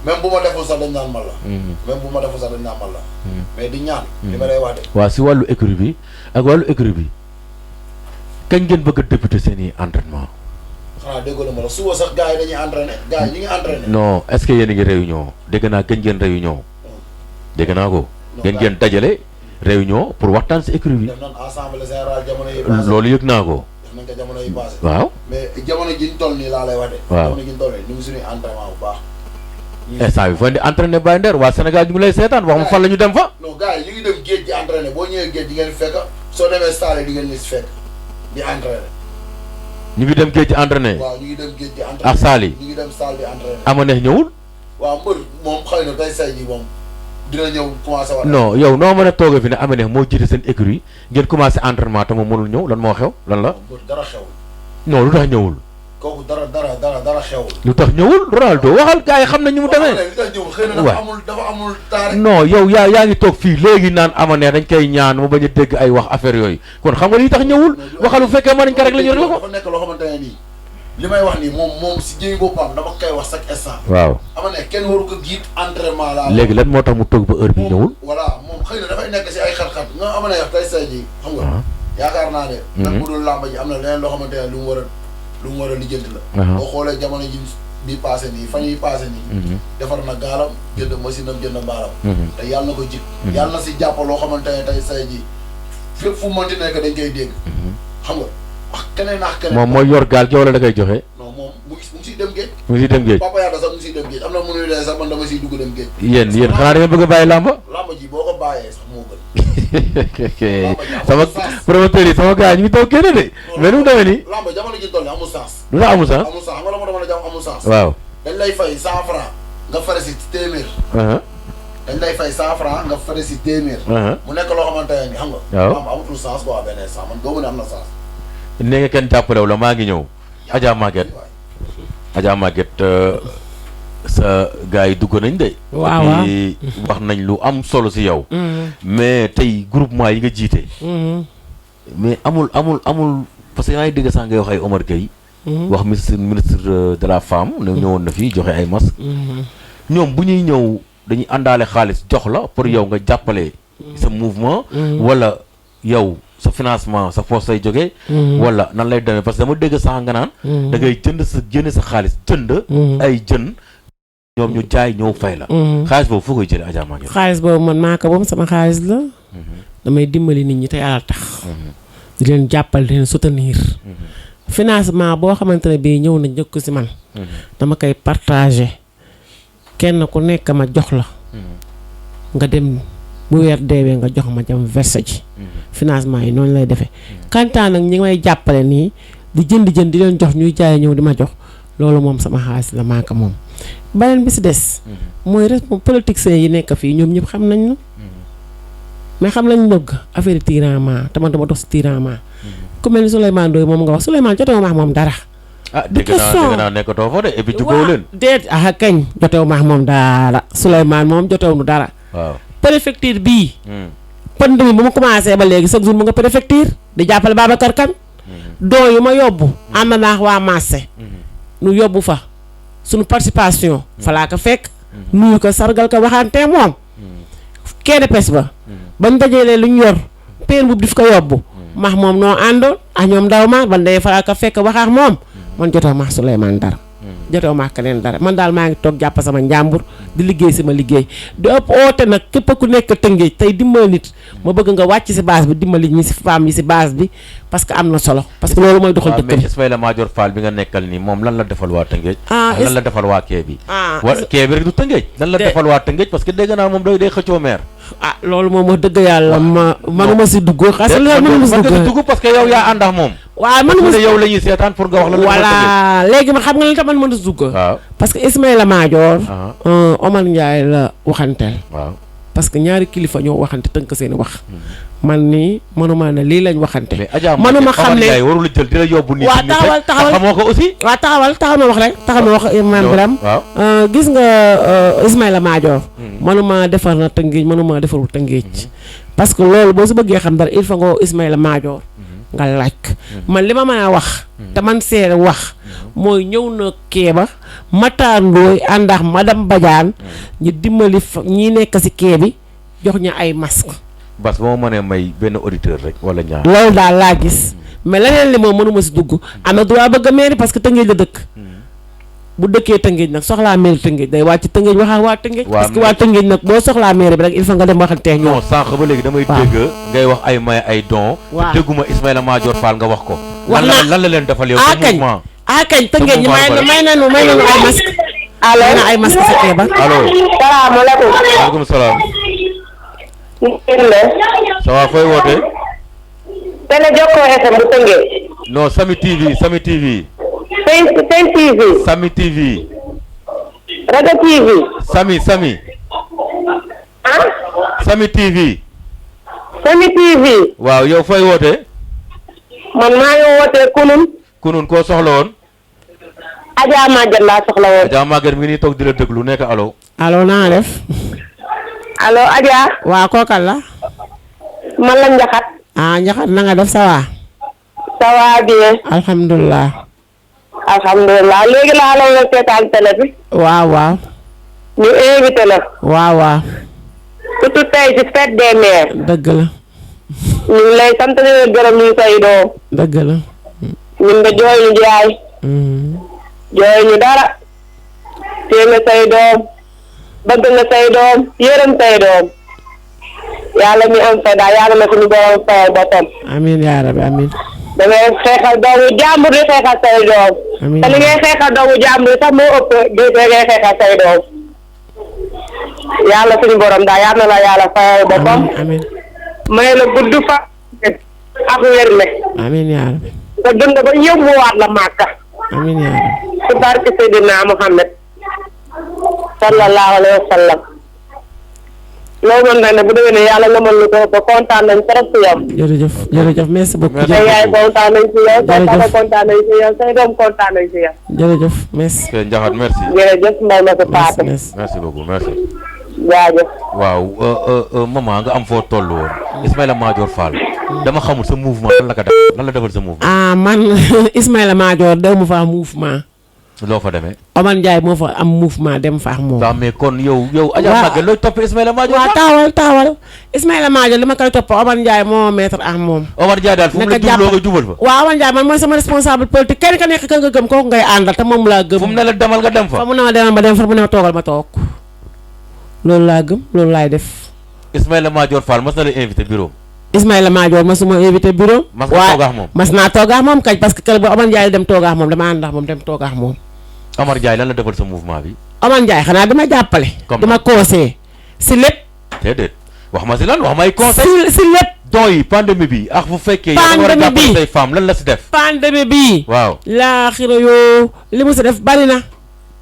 même bu ma deful sax dañ naan mal la. même bu ma deful sax dañ naan mal la. mais di ñaan. li ma lay wax de. waaw si wàllu écurie bi ak wàllu écurie bi kañ ngeen bëgg a débuter seen i entraînement. xanaa déggoo la ma la suba sax gars yi dañuy entraîné gars yi ñu ngi entraîné. non est-ce que yéen a ngi réunion dégg naa kañ ngeen réunion. dégg naa ko. ngeen dajale réunion pour waxtaan si écurie bi. def nañ assemblée générale jamono yi passé. loolu yëg naa ko. def nañ ko jamono yi passé. waaw. mais jamono ji ñu toll nii laa lay wax de. waaw jamono ji ñu toll nii ñu ngi suñuy entraînement bu baax. instant bi fa di entraîné Baye Nder waa Sénégal ñu ngi lay seetaan wax ma fan la ñu dem fa. non gars yi ñu ngi dem géej di entraîné boo ñëwee géej di ngeen fekk soo demee stade di ngeen lis fekk di entraîné. ñu ngi dem géej di entraîné. waaw ñu ngi dem géej di entraîné. ak saal yi ñu ngi dem salle di entraîné. ama neex ñëwul. waaw mbër moom xëy na tey say ji moom dina ñëw commencé war. non yow noo mën a toogee fi ne ama neex moo jiite seen écurie ngeen commencé entraînement te moom mënul ñëw lan moo xew lan la. mbër dara xewul. non lu tax ñëwul. kooku dara xewul. lu tax ñëwul Ronaldo waxal gars yi xam na ñu mu demee. li tax ñëwul xëy na dafa amul taarix. non yow yaa ngi toog fii léegi naan ama neex dañ koy ñaan mu bañ a dégg ay wax affaire yooyu kon xam nga li tax ñëwul waxal bu fekkee mën nañ ko rek la ñu rek la ko. dafa nekk loo xamante ne nii li may wax nii moom si jëmi boppam dama koy wax chaque instant. waaw ama ne kenn waru ko giit entraînement laa. léegi lan moo tax mu toog ba heure bi ñëwul. voilà moom xëy na dafay nekk si ay xat-xat nga ama ne tey say ji xam nga. yaakaar naa ne. nag bu dul làmb ji am na leneen loo xamante ne lu mu war a lijjanti la. boo xoolee jamono ji bi passé nii fan yi passé nii. defar na gaalam jënd machine am jënd mbaaram. te yàlla na ko jik yàlla na si jàpp loo xamante ne tey say ji fépp fu mu mënti nekk dañ koy dégg. xam nga ak keneen ak keneen. moom mooy yor gaal gi wala da koy joxe. non moom mu ngi siy dem géej. mu ngi siy dem géej. Papa Yada sax mu ngi siy dem géej am na mu nuy dee sax man dama siy dugg dem géej. yéen xanaa da ngeen bëgg a bàyyi làmba. làmb ji boo ko bàyyee sax moo gën. sama promoteur yi sama gars ñu ngi toog génne de. mais nu mu demee nii. làmb jamono ji toll nii amul sens. lu tax amul sens. amul sens xam nga la moo dama la jàmm amul sens. waaw. dañ lay fay 100 francs nga fare si téeméer. dañ lay fay 100 francs nga fare si téeméer. mu nekk loo xamante ne xam nga. waaw làmb amatul sens quoi benn sens man doo mën a am na sens. nee nga kenn jàppalew la maa ngi ñëw. Adja Maguette sa gars yi dugg nañ de. waaw wax nañ lu am solo si yow. mais tey groupement yi nga jiite. mais amul parce que yaa ngi dégg sax ngay wax ay Omar Gueye. wax ministre de la femme ne ñëwoon na fii joxe ay masques. ñoom bu ñuy ñëw dañuy àndaale xaalis jox la pour yow nga jàppale sa mouvement. wala yow sa financement sa poche say jógee. wala nan lay demee parce que dama dégg sax nga naan. da ngay jënd sa xaalis jënd. ay jën. ñoom ñu jaay ñëw fay la. xaalis boobu foo koy jëlee Adja Maguette. xaalis boobu man maa ko moom sama xaalis la. damay dimbali nit ñi te yàlla tax. di leen jàppal di leen soutenir. financement boo xamante ne bii ñëw na njëkk si man. dama koy partager kenn ku nekk ma jox la. nga dem bu weer deewee nga jox ma jëm verser ji. financement yi noonu lay defee. kantaan nag ñi may jàppale nii di jënd di leen jox ñuy jaay ñëw di ma jox loolu moom sama xaalis la maa ko moom. beneen bi si des. mooy politiciens yi nekk fii ñoom ñëpp xam nañ ñu. mais xam lañ bëgg affaire tyrannement te man dama dox si tyrannement. ku mel ni Souleymane Ndoye moom nga wax Souleymane jotewuma ak moom dara. dégg naa nekkatoo fa de et puis jubóo leen. déet kañ jotewuma ak moom dara Souleymane moom jotewuñu dara. waaw préfecture bii. pënd mi bu ma commencé ba léegi chaque jour mu nga préfecture di jàppale Babacar Kane. doo yu ma yóbbu. ànd naa waa marché. nu yóbbu fa. suñu participation. fa laa ko fekk. nuyu ko sargal ko waxante moom. kenn pes ba. bañ dajalee lu ñu yor. peen bu dif ko yóbbu. max moom noo àndoon ak ñoom ndaw ma ban day fa laa ko fekk waxaax moom. man jotoo ma Souleymane dara. jotoo ma keneen dara man daal maa ngi toog jàpp sama njàmbur di liggéey sama liggéey di ëpp oote nag képp ku nekk Tëngéej tey dimbali nit ma bëgg nga wàcc si base bi dimbali ñi si femme yi si base bi parce que am na solo parce que loolu mooy doxal dëkk bi. mais Ismaïla Madior Fall bi nga nekkal nii moom lan la defal waa Tëngéej. lan la defal waa kee bi. kee bi rek du Tëngéej. lan la defal waa Tëngéej parce que dégg naa moom day xëccoo maire. loolu moom wax dëgg yàlla manuma si dugg xas la manuma si dugg parce que yow yaa ànd ak moom. waaw manuma si yow la ñuy seetaan pour nga wax la. voilà léegi ma xam nga li tax man mën a dugg. waaw parce que Ismaïla Madior. Omar Ndiaye la waxanteel. waaw parce que ñaari kilifa ñoo waxante tënk seeni wax. man nii mënuma ne lii lañ waxante. mais Adja mënuma xam ne warul jël di la yóbbu nii. waaw taxawal xamoo ko aussi. waaw taxawal ma wax rek taxawal ma wax Mame Birame. waaw gis nga Ismaïla Madior. mënuma defar na Tëngéej mënuma defarul Tëngéej. parce que loolu boo su bëggee xam dara il faut nga woo Ismaïla Madior nga laaj man li ma mën a wax. te man seere wax. mooy ñëw na Kéba Matar Ndoye ànd ak madame Badiane ñu dimbali ñi nekk si kee bi jox ñu ay masque bas ba ma mënee may benn auditeur rek wala ñaar. loolu daal laa gis mais leneen li moom mënuma si dugg am na droit bëgg a mairie parce que Tëngéej la dëkk bu dëkkee Tëngéej nag soxlaa mairie Tëngéej day wàcc Tëngéej waxaa waa Tëngéej parce que waa Tëngéej nag boo soxlaa mairie bi rek il faut nga dem waxantee ñoom. non sànq ba léegi damay dégg ngay wax ay may ay don. waaw dégguma Ismaïla Madior Fall nga wax ko. wax naa lan la leen defal yow. kañ Tëngéej ñi may nañu ay masque allo may na ay masque sa Kéba. allo. salaamaaleykum. maaleykum salaam. ça va fooy wootee. Télé Jokko FM bu Tëngéej. non Sami TV Sami TV. Sen TV. Sami TV. Rajo TV. Sami. ah. Sami TV. Sami TV. waaw yow fooy wootee. man maa ngi wootee kunun koo soxla woon. Adja Maguette laa soxla woon. Adja Maguette mi ngi nii toog di la déglu nekk allo. allo naa def. allo Adja. waaw kookal la. man la Njaxat. Njaxat na nga def ça va. ça va bien. alhamdulilah. alhamdulilah léegi laa la woon seetaan télé bi. waaw. ñu invité la. waaw. surtout tey ci fête des mères. dëgg la. ñu ngi lay sant di la gërëm ñu say doom. dëgg la. ñun de jooy ñu jaay. jooy ñu dara. téye nga say doom. bëgg nga say doom yërëm say doom. yàlla mi am fay daal yàlla na suñu borom fayal boppam. amiin yaa rabbi amiin. da ngay xeexal doomu jàmbur di xeexal say doom. amiin te li ngay xeexal doomu jàmbur sax moo ëpp di ngay xeexal say doom. yàlla suñu borom daal yàlla na la yàlla fayal boppam. amiin may la gudd fa ak wérle. amiin yaa rabbi. te dund ba yóbbuwaat la Màkka. amiin yaa rabbi. ci barke Seydina Muhammad sallallahu alayhi wa sallam. loolu mën na ne bu déwénee yàlla nga mën lu ko ba kontaan nañ trop si yow. jërëjëf merci beaucoup. say yaay kontaan nañ si yow. say papa kontaan nañ si yow say doom kontaan nañ si yow. jërëjëf merci. ok Njaxat merci. jërëjëf mbay ma ko paase. merci beaucoup merci. jaajëf. waaw maman nga am foo toll woon. Ismaïla Madior Fall. dama xamul sa mouvement lan la ko def lan la defal sa mouvement. man Ismaïla Madior dew ma fa mouvement. loo fa demee. Omar Ndiaye moo fa am mouvement dem fa ak moom. waaw mais kon yow. Adja Maguette looy topp Ismaïla Madior Fall. waaw taawal Ismaïla Madior li ma koy topp Omar Ndiaye moo mettre ak moom. Omar Ndiaye daal fu mu la jubloo nga jubal fa. waaw Omar Ndiaye man mooy sama responsable politique kenn ka nekk ka nga gëm kooku ngay àndal te moom laa gëm. fu mu ne la demal nga dem fa. fa mu ne ma demal ma dem fa mu ne ma toogal ma toog. loolu laa gëm loolu laay def. Ismaïla Madior Fall mas na la invité bureau. Ismaïla Madior masuma invité bureau. mas nga toog ak moom mas naa toog ak moom kañ parce que kër ba Omar Ndiaye dem toog ak moom dama ànd ak moom dem toog ak moom. Omar Ndiaye lan la defal sa mouvement bi. Omar Ndiaye xanaa dama jàppale. dama conseillé si lépp. déedéet wax ma si lan wax ma ay conseil si lépp. don yi pandémie bi ak bu fekkee. pandémie bi say femme lan la si def. pandémie bi. waaw laaxira yoo li mu si def bari na.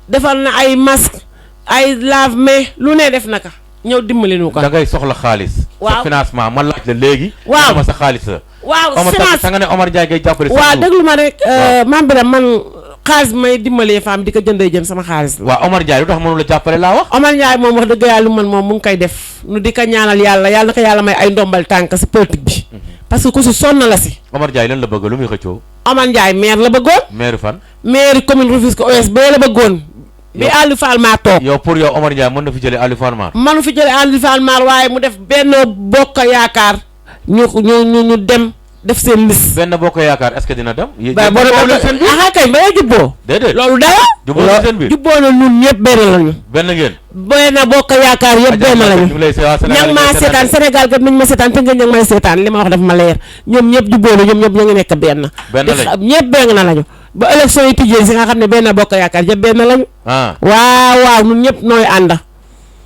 defal na ay masque ay lave-mains lu ne def naka ñëw dimbali nu ko. da ngay soxla xaalis. waaw sa financement man laaj la léegi. waaw ma sa xaalis la. waaw finance sa nga ne Omar Ndiaye ngay jàppale. waaw déglu ma rek. Mame Birame man xaalis may dimbalee femme di ko jëndee jën sama xaalis la. waaw Omar Ndiaye lu tax mënu la jàppale laa wax. Omar Ndiaye moom wax dëgg yàlla man moom mu ngi koy def nu di ko ñaanal yàlla na ko yàlla may ay ndombal tànk si politique bi. parce que ku si sonn la si. Omar Ndiaye lan la bëgg lu muy xëccoo. Omar Ndiaye maire la bëggoon. maire fan. maire commune Rufisque OSB la bëggoon. bi Aliou Fall maa toog. yow pour yow Omar Ndiaye mën na fi jëlee Aliou Fall maar. mënu fi jëlee Aliou Fall maar waaye mu def benn bokk yaakaar ñu dem def seen liste. benn bokk yaakaar est-ce que dina dem. ba boo kay ba jubboo. déedéet loolu dara. jubboo na seen biir jubboo na ñun ñëpp benn lañu. benn ngeen. benn bokk yaakaar yëpp benn lañu. ña ngi maa seetaan Sénégal kat nañ ma seetaan te ngeen ña ngi may seetaan li ma wax daf ma leer ñoom ñëpp jubboo na ñoom ñëpp ñu ngi nekk benn. benn lañ ñëpp benn na lañu. ba élection yi tijjee si nga xam ne benn bokk yaakaar yëpp benn lañu. waaw ñun ñëpp nooy ànd.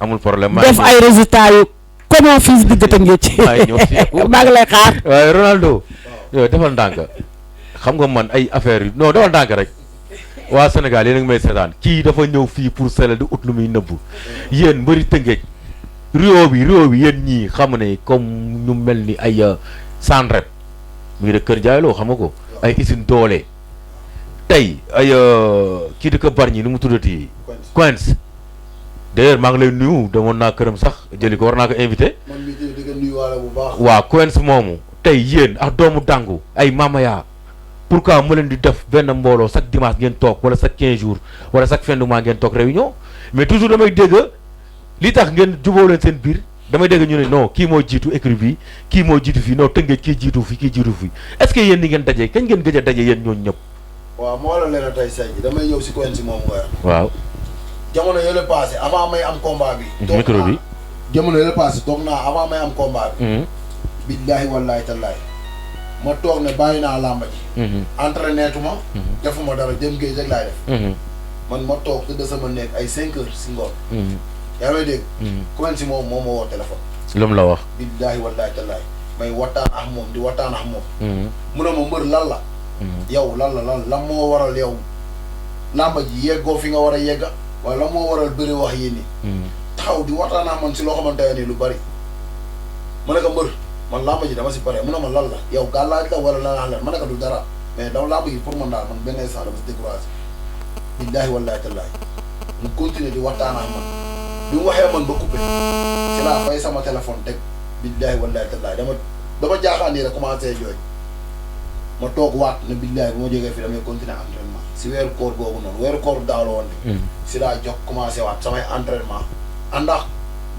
amul problème def ay résultats yu comment fils bi gët a ngéej. maa ngi lay xaar. waaye Ronaldo. yow defal ndànk xam nga man ay affaire yi non defal ndànk rek waa Sénégal yéen a ngi may seetaan kii dafa ñëw fii pour sele di ut lu muy nëbbu yéen mbëri Tëngéej Rio bi yéen ñii xam ne comme ñu mel ni ay Sandrep mu ngi de Kër Jaayloo xam nga ko ay usine doole tey ay kii di ko Bargny nu mu tuddati Quench d'ailleurs maa ngi lay nuyu demoon naa këram sax jëli ko war naa ko invité man mii di nga nuyuwaale bu baax. waaw Quench moomu tey yéen ak doomu dàngu ay mamaya pourquoi mu leen di def benn mbooloo chaque dimanche ngeen toog wala chaque 15 jours wala chaque fin de mois ngeen toog réunion mais toujours damay dégg li tax ngeen jubóo leen seen biir damay dégg ñu ne non kii moo jiitu écrit bi kii moo jiitu fii non tënkee kii jiitu fi kii jiitu fi est-ce que yéen ni ngeen dajee kañ ngeen gëj a daje yéen ñooñu ñëpp. waaw moo la leen a tey say ji damay ñëw si Quench moom nga waaw. jamono yële passé avant may am combat bi. micro bi jamono yële passé toog naa avant may am combat bi. billaahi wallaahi tallaahi ma toog ne bàyyi naa làmba ji. entraîné tuma defuma dara dem géej rek laay def. man ma toog tëdd sama nekk ay 5 heures si ngoon. yaa may dégg. Quench moom moo ma woo téléphone. lu mu la wax. billaahi wallaahi tallaahi may waxtaan ak moom di waxtaan ak moom. mu ne ma mbër lan la. yow lan moo waral yow làmba ji yeggoo fi nga war a yegga wala lan moo waral bëri wax yéen nii. taxaw di waxtaan ak man si loo xamante ne nii lu bari. ma ne ko mbër man làmba ji dama si pare mu ne ma lan la yow gàllaaj la wala lan la ma ne ko du dara mais daw làmba ji pour man daal man benn instant dama si découragé. billaahi wallaahi tallaahi mu continuer di waxtaan ak man bi mu waxee man ba coupé si laa fay sama téléphone teg billaahi wallaahi tallaahi dama jaaxaan nii rek commencé jooy ma toog waat ne billaahi bu ma jógee fii damay continuer entraînement si weeru koor googu noonu weeru koor daaw la woon de si laa jox commencé waat samay entraînement àndax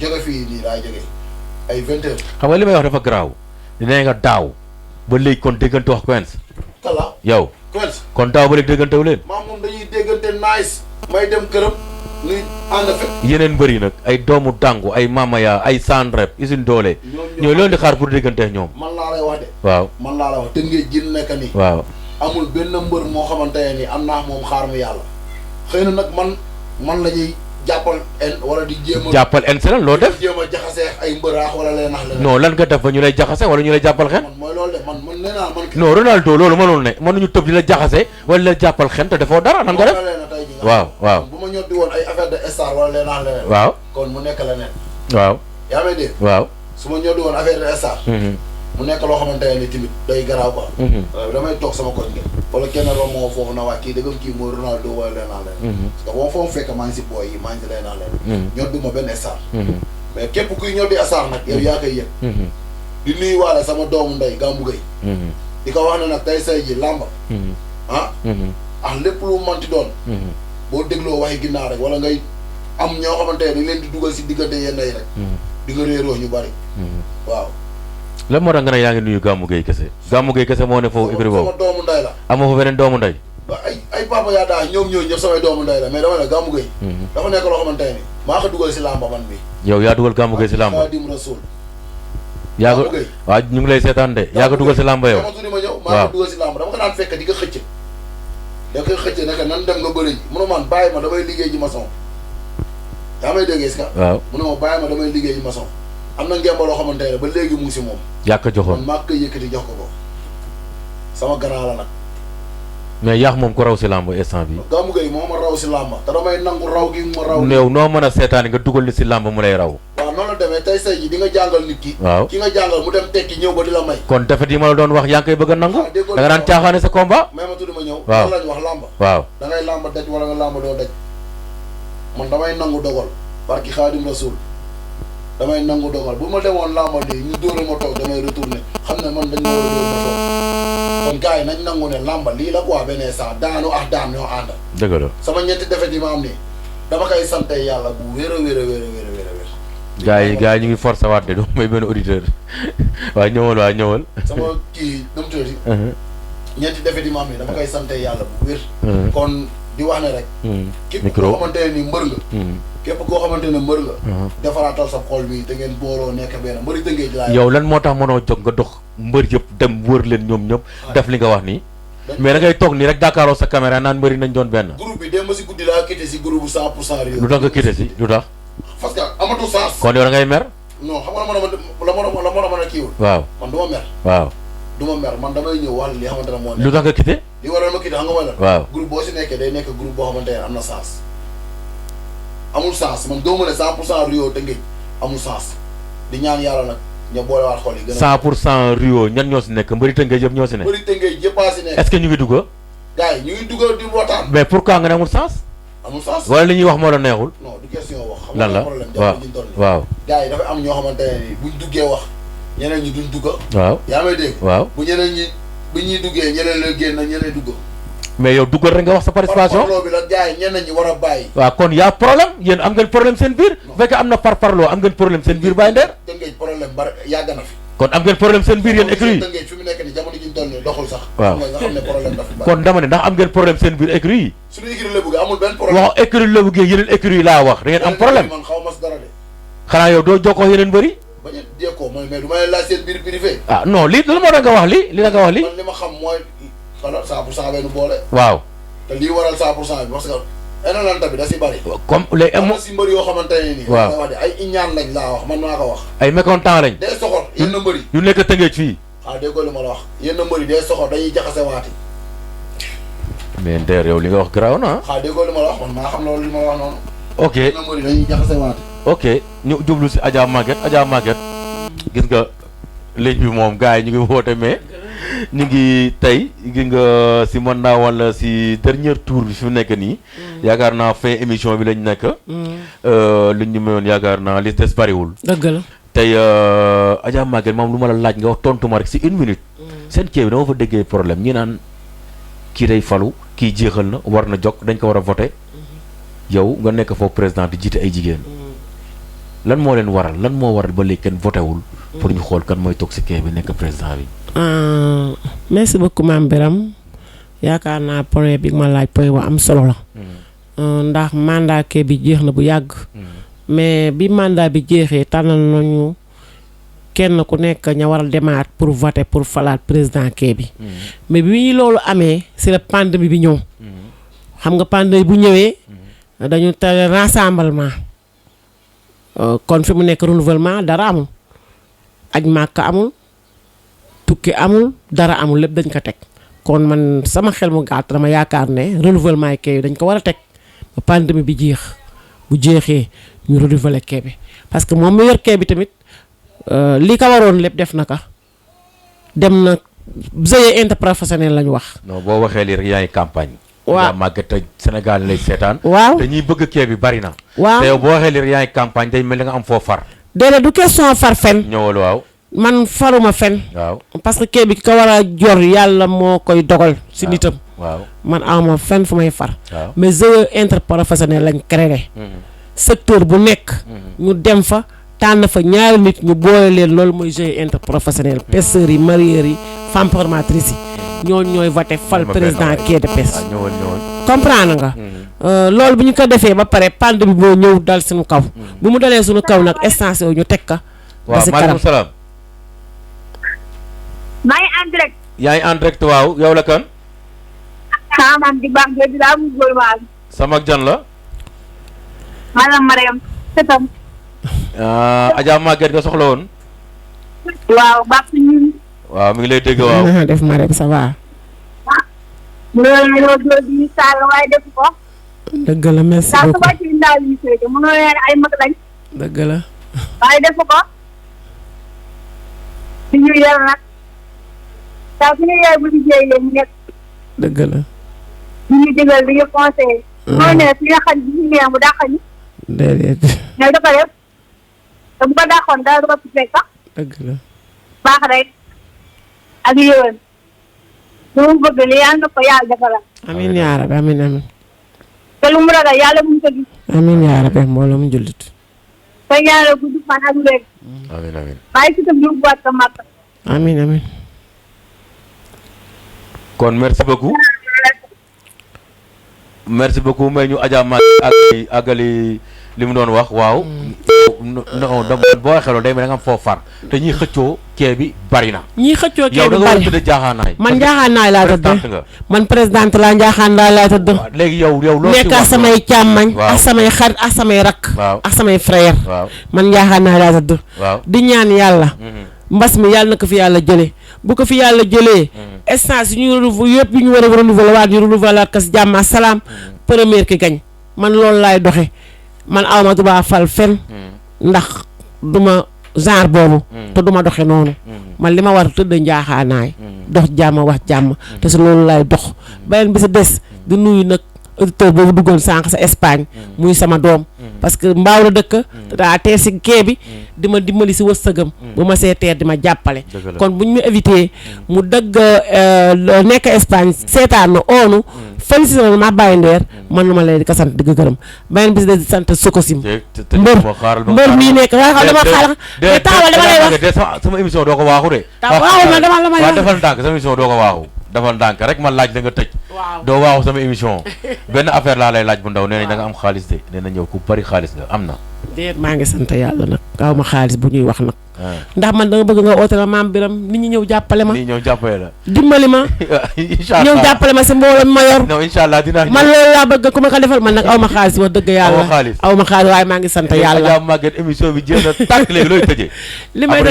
jóge fii nii laay jógee ay 20 heures. xam nga li may wax dafa garaaw nee nga daaw ba léegi kon déggante wax Quench. kala yow. Quench kon daaw ba léegi déggante wu leen. maam moom dañuy déggante nice may dem këram nuy ànd fekk. yeneen mbëri nag ay doomu dàngu ay mamaya ay Sandrep usine doole. ñooy loolu di xaar pour déggante ñoom. man laa lay wax de. waaw man laa lay wax te ngeen jën nekk nii. waaw amul benn mbër moo xamante ne nii am naa moom xaar mu yàlla xëy na nag man la ñuy jàppal en wala di jéem a. jàppal en selen loo def. jéem a jaxasee ay mbëraax wala leen nax leen. non lan nga def ba ñu lay jaxase wala ñu lay jàppal xen. man mooy loolu de man nee naa man. non Ronaldo loolu mënul ne mënuñu tëb di la jaxase wala la jàppal xen te defoo dara nan nga def. waaw bu ma ñor di woon ay affaire de star wala leen nax leneen. waaw kon mu nekk leneen. waaw yaa may dégg. waaw su ma ñor di woon affaire de star. mu nekk loo xamante ne tamit day garaaw quoi. damay toog sama koñ ngeen. wala kenn romb moo foofu na waa kii dëggam kii mooy Ronaldo wala leen naa leen. parce que boo foofu fekk maa ngi si booy yi maa ngi si leen naa leen. ñor du ma benn star. mais képp kuy ñor di star nag yow yaa koy yëg. di nuyuwaale sama doomu ndey Gambu Gueye. di ko wax ne nag tey say ji làmba. ah lépp lu mu mënti doon. boo dégloo waxi ginnaaw rek wala ngay am ñoo xamante ne dañ leen di dugal si diggante yenn yi rek. di nga réeroo ñu bari. waaw. lan moo tax nga ne yaa ngi nuyu Gambu Gueye kese Gambu Gueye kese moo ne foofu écrit boobu sama doomu ndey la. amoo fa beneen doomu ndey. ay papa yaa daa ñoom ñooñu ñëpp samay doomu ndey la mais dama ne Gambu Gueye. dafa nekk loo xamante ne maa ko dugal si làmba man bi yow yaa dugal Gambu Gueye si làmba. Xaadim Rasul. yaa ko waaw ñu ngi lay seetaan de yaa ko dugal si làmba yow. dama tudd ma ñëw maa ko dugal si làmba dama ko daan fekk di ko xëcc. da koy xëcc naka nan dem nga bëri ji mu ne man bàyyi ma damay liggéey ji maçon. yaa may déggee si ka. waaw mu ne ma bàyyi ma damay liggéey ji maçon. am na ngemba loo xamante ne ba léegi mu ngi si moom. yaa ko joxoon man maa koy yëkkati jox ko sama grand la nag. mais yaax moom ko raw si làmb instant bi. Gambu Gueye moo ma raw si làmba te damay nangu raw gi ma raw. néew noo mën a seetaan nga dugal ni si làmb mu lay raw. waaw noonu la demee tey say ji di nga jàngal nit ki. waaw ki nga jàngal mu dem tekki ñëw ba di la may. kon defet yi ma la doon wax yaa ngi koy bëgg a nangu. déggoo da nga daan caaxaane sa combat. may ma tudd ma ñëw. waaw lan lañ wax làmba. waaw da ngay làmba daj wala nga làmba doo daj. man damay nangu dogal. barki Xaadim Rasul damay nangu dogal bu ma demoon làmba lii ñu dóore ma toog damay retourné xam ne man dañ ma war a dóor ma toog kon gars yi nañ nangu ne làmba lii la quoi beneen saa daanu ak daan ñoo ànd. dëgg la sama ñetti defet yi ma am nii dama koy sante yàlla bu wér a wér a wér a wér a wér a wér. gars yi ñu ngi forcé waat de du may benn auditeur waaw ñëwal waaw ñëwal. sama kii nu mu tuddati. ñeenti defet yi ma am nii dama koy sante yàlla bu wér. kon di wax ne rek. képp koo xamante ne ni mbër nga. képp koo xamante ne mbër nga. defaraatal sa xol bi te ngeen booloo nekk benn mbëri tënkee ji laa yow lan moo tax mënoo jóg nga dox mbër yëpp dem wër leen ñoom ñëpp def li nga wax nii. mais da ngay toog nii rek jàkkaarloo sa caméra naan mbëri nañ doon benn. groupe bi démb si guddi laa quitté si groupe bu 100% Rio. lu tax nga quitté si lu tax. parce que amatul sens. kon yow da ngay mer. non xam nga la ma a kiiwul. waaw man du ma mer. waaw. du ma mer man damay ñëw wax li xamante ne moo nekk. lu tax nga quitté. li waral ma quitté xam nga mooy lan. waaw groupe boo si nekkee day nekk groupe boo xamante ne am na sens. amul sens man doo ma ne 100% Rio Tëngéej amul sens di ñaan yàlla nag ña boolewaat xol yi. gën a 100% Rio ñan ñoo si nekk mbëri Tëngéej yëpp ñoo si nekk. bëri tëngee yëppaa si nekk. est-ce que ñu ngi dugg. gars yi ñu ngi dugal di waxtaan. mais pourquoi nga ne amul sens. amul sens. wala li ñuy wax moo la neexul. non du question wax. xam lan nga la problème waaw jamono ji ñu toll nii. waaw. gars yi dafa am ñoo xamante ne nii buñ duggee wax ñeneen ñi duñ dugg. waaw yaa may dégg. waaw bu ñeneen ñi bu ñuy duggee ñeneen la génn ñeneen dugg. mais yow duggal rek nga wax sa participation. parparloo bi la gars yi ñeneen ñi war a bàyyi. waaw kon y' a problème yéen am ngeen problème seen biir. bu fekkee am na parparloo am ngeen problème seen biir Baye Nder. Tëngéej problème bari yàgg na fi. kon am ngeen problème seen biir yéen écurie yi. Tëngéej fi mu nekk nii jamono ji ñu toll nii doxul sax. waaw nga xam ne problème dafa bari. kon dama ne ndax am ngeen problème seen biir écurie yi. suñu écurie la bëgg amul benn problème. wax écurie la bëggee yeneen écurie yi laa wax da ngeen am problème. man xaw ma si dara de. xanaa yow doo jokkoo yeneen bëri. bañ a jekkoo mais du ma leen laaj seen biir privé. ah non lii lan moo tax nga wax lii li nga wax lii. man li ma xam mooy xala 100% benn boole. waaw. te lii waral 100% bi parce que enalanta bi da si bari. comme léegi am na si mbër yoo xamante ne nii. waaw wax de ay iñaan lañ laa wax man maa ko wax. ay mécontent lañ. day soxor yenn mbër yi. yu nekk Tëngéej fii. ah déggoo li ma la wax yenn mbër yi day soxor dañuy jaxase waati. mais Nder yow li nga wax garaaw na ah déggoo li ma la wax man maa xam loolu li ma la wax noonu. ok yenn mbër yi dañuy jaxase waati. ok ñu jublu si Adja Maguette gis nga ligne bi moom gars yi ñu ngi woote mais ñu ngi tey gis nga si mën naa wala si dernier tour bi fi mu nekk nii. yaakaar naa fin émission bi lañ nekk. li ñu mayoon yaakaar naa li des bariwul. dëgg la. tey Adja Maguette moom lu ma la laaj nga wax tontu ma rek si 1 minute. seen kii bi dama fa déggee problème ñi naan kii day falu kii jeexal na war na jog dañ ko war a voté yow nga nekk foofu président di jiite ay jigéen. lan moo leen waral lan moo waral ba léegi kenn voté wul. pour ñu xool kan mooy toog si kii bi nekk président bi. merci beaucoup Mame Birame yaakaar naa point bi ma laaj point bu am solo la. ndax mandat kii bi jeex na bu yàgg. mais bi mandat bi jeexee tànnal nañu kenn ku nekk ña war a demaat pour voter pour falaat président kii bi. mais bi loolu amee c'est la pandémie bi ñëw. xam nga pandémie bu ñëwee. dañu tere rassemblement. kon fi mu nekk renouvellement dara amul. aj màkk amul. tukki amul dara amul lépp dañ ko teg. kon man sama xel mu gàtt dama yaakaar ne renouvellement yi kii dañ ko war a teg ba pandémie bi jeex bu jeexee ñu renouveler kii bi parce que moom mu yor kii bi tamit li ko waroon lépp def na ko dem na GIE interprofessionnel la ñu wax. non boo waxee lii rek yaa ngi campagne. waaw Maguette Sénégal lay seetaan. waaw te ñuy bëgg kii bi bari na. waaw te yow boo waxee lii rek yaa ngi campagne day mel ni nga am foo far. déedéet du question far fen. ñëwal waaw. man faruma fen. waaw parce que kii bi ki ko war a jor yàlla moo koy dogal. si nitam. waaw man awma fen fu may far. waaw mais GIE interprofessionnel lañ créé. secteur bu nekk. ñu dem fa tànn fa ñaari nit ñu boole leen loolu mooy GIE interprofessionnel. pêcheurs yi mareyeurs yi femmes formatrices yi. ñooñu ñooy voté fal président quai de pêche. ñëwal comprendre nga. loolu bu ñu ko defee ba pare pandémie bi boo ñëw dal suñu kaw. bu mu dalee suñu kaw nag extension ñu teg ka. ba si waaw maaleykum salaam. maa ngi en direct. yaa ngi en direct waaw yow la kan. sama maam di baax jooju daa mu góor waal. sama ak jan la. maanaam Mariam sëtam. Adja Maguette nga soxla woon. waaw baax na ñun. waaw mi ngi lay dégg waaw. na def ma rek ça va. loolu loolu di saaga waaye def ko. dëgg la merci saa su beaucoup wàcc ci ndaw yi féete mënoo leen ay mag lañ. dëgg la. waaye def ko. su ñu yar nag. saa su ñu yaay bu liggéey leen nekk. dëgg la. du ñu digal du ñu conseillé. mooy ne fi nga xam ne ñu neex mu dàqal ñu. déedéet. mais da ko def. te bu ko dàqoon dara du ko fi fekk sax. dëgg la. baax rek. ak yéwén. lu mu bëgg li yàlla na ko yàlla defal. amiin yaa rabbi amiin amiin. te lu mu ragal yàlla mu ko gis. amiin yaa rabbi mbooloo mu jullit. te ñaanal gudd fan ak wér. amiin amiin. bàyyi si tam yóbbuwaat ko màkk. amiin amiin. kon merci beaucoup. merci beaucoup may ñu Adja Maguette àggali li mu doon wax waaw. non boo waxee loolu day mel da nga am foo far te ñiy xëccoo kee bi bari na. ñii xëccoo kee yow da bi nga war a bari tëdd jaaxaanaay. man njaaxaanaay laa tëdd. présidente nga. man présidente laa njaaxaanaay laa tëdd. waaw léegi yow loolu nekk ak samay càmmañ. waaw ak samay xarit ak samay rakk. waaw ak samay frère. waaw man njaaxaanaay laa tëdd. waaw. di ñaan yàlla. mbas mi yàlla na ko fi yàlla jëlee bu ko fi yàlla jëlee. instance yi ñu yëpp yu ñu war a renouveler waat ñu renouveler waat ko si jàmm ak salaam. première ki gañ man loolu laay doxe man awma du baa fal fen ndax duma genre boobu te duma doxe noonu man li ma war tëdd njaaxaanaay dox jàmm wax jàmm te si loolu lay dox beneen bi si des di nuyu nag auditeur boobu duggoon sànq sa Espagne muy sama doom parce que mbaaw la dëkk te daa teer si kee bi di ma dimbali si wërsëgam bu ma see teer di ma jàppale kon bu ñu ma éviter mu dëgg nekk Espagne seetaan na oonu félicité na ma bàyyi ndeer man nu ma leen di ko sant di ko gërëm beneen bis di sant Sokosim mbër mii nekk waaye xam dama xaaral mais taawal dama lay wax sama émission doo ko waaxu de waaw ma dama la may wax defal ndànk sama émission doo ko waaxu defal ndànk rek ma laaj da nga tëj waaw doo waaxu sama émission benn affaire laa lay laaj bu ndaw nee nañ da nga am xaalis de nee na ñëw ku bari xaalis nga am na déet maa ngi sant yàlla nag gaaw ma xaalis bu ñuy wax nag ndax man da nga bëgg nga oote la maam Biram nit ñi ñëw jàppale ma nii ñëw jàppale la dimbali ma incha ñëw jàppale ma si mbooloo ma yor non incha allah dinaa man loolu laa bëgg ku ma ko defal man nag aw ma xaalis wax dëgg yàlla aw ma xaalis waaye maa ngi sant yàlla màgget émission bi jéem a tàkk léegi looy tëjee li may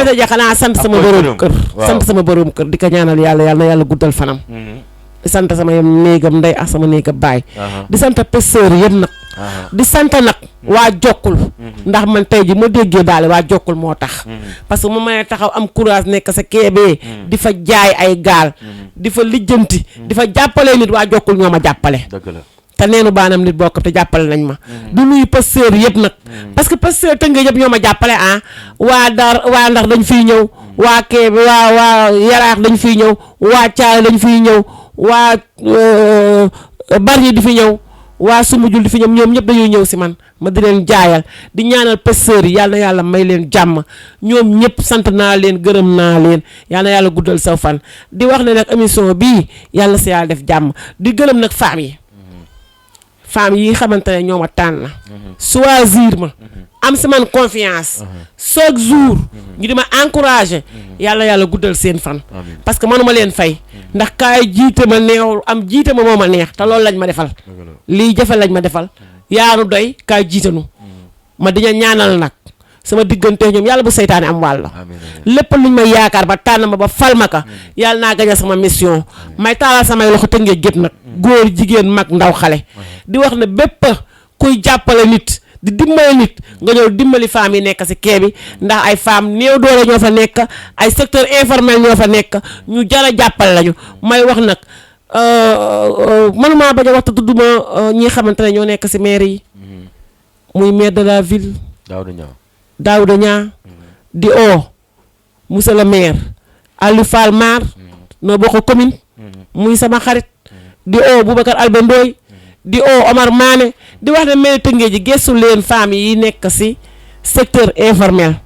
tëjee xanaa sant sama borom kër sant sama borom kër di ko ñaanal yàlla na yàlla guddal fanam di sant sama néegam ndey ak sama néegam baay di sant pêcheurs yëpp nag di sant nag waa jokkul ndax man tey ji ma déggee daal waa jokkul moo tax parce que mu may taxaw am courage nekk sa keebee di fa jaay ay gaal di fa lijjanti di fa jàppale nit waa jokkul ñoo ma jàppale te neenu baanam nit bokk te jàppale nañ ma du nuyu pêcheurs yëpp nag parce que pêcheurs tëngee yëpp ñoo ma jàppale waa ndax dañ fiy ñëw waa keebe waa yaraax dañ fiy ñëw waa caay dañ fiy ñëw waa bari di fi ñëw waa Sumujul di fi ñoom ñëpp dañuy ñëw si man ma di leen jaayal di ñaanal pêcheurs yi yàlla na yàlla may leen jàmm ñoom ñëpp sant naa leen gërëm naa leen yàlla na yàlla guddal saw fan di wax ne nag émission bii yàlla si yàlla def jàmm di gërëm nag femmes yi xamante ne ñoo ma tànn choisir ma am si man confiance chaque jour ñu di ma encourager yàlla guddal seen fan parce que manuma leen fay ndax kaay jiite ma neexul am jiite ma moo ma neex te loolu lañ ma defal lii jafe lañ ma defal yaanu doy kaay jiitanu ma diña ñaanal nag sama diggante ñoom yàlla bu seytaane am wàll lépp luñ may yaakaar ba tànn ma ba fal ma ka yàlla naa gaña sama mission may taalal samay loxo tëngee gépp nag góor jigéen mag ndaw xale di wax ne bépp kuy jàppale nit di dimbali nit nga ñëw dimbali femmes yi nekk si kee bi ndax ay femmes néew doole ñoo fa nekk ay secteur informel ñoo fa nekk ñu jara jàppale lañu may wax nag manuma bañ a waxta tudduma ñi xamante ne ñoo nekk si maire yi muy maire de la ville Daouda Niang di monsieur le maire Aliou Fall Mar noo bokk commune muy sama xarit di Boubacar Alba Ndoye di Omar Mané di wax ne maire Tëngéej ji gëstu leen femmes yi nekk si secteur informel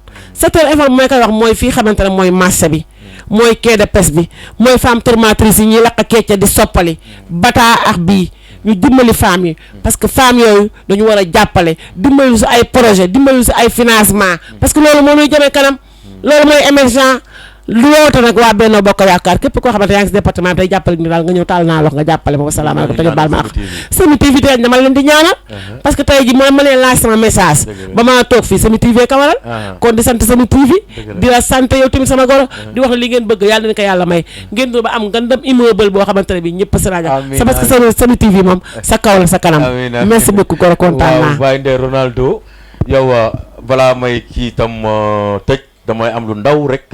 mooy koy wax mooy fii xamante ne mooy marché bi mooy quai de pêche bi mooy femme tourmatrice yi ñuy lakk kecca di soppali bataa ak bii ñu dimbali femmes yi parce que femmes yooyu dañu war a jàppale dimbali si ay projet dimbali si ay financement parce que loolu moo ñuy jëmee kanam loolu mooy émergent lu woote nag waa Benno Bokk Yaakaar képp koo xamante yaa ngi si département bi tey jàppale ni daal nga ñëw taal naa lox nga jàppale ma wasalaamaaleykum te baal ma ak Semi TV tey dama leen di ñaanal parce que tey ji ma leen laaj sama message ba ma toog fii Semi TV ka waral kon di sant Semi TV di la sant yow tamit sama goro di wax ne li ngeen bëgg yàlla na ko yàlla may ngeen do ba am ngandam immeuble boo xamante ne bi ñëpp sa rajo c'est parce que Semi TV moom sa kaw la sa kanam merci beaucoup goro kontaan naa Baye Nder Ronaldo yow balaa may kii tam tëj damay am lu ndaw rek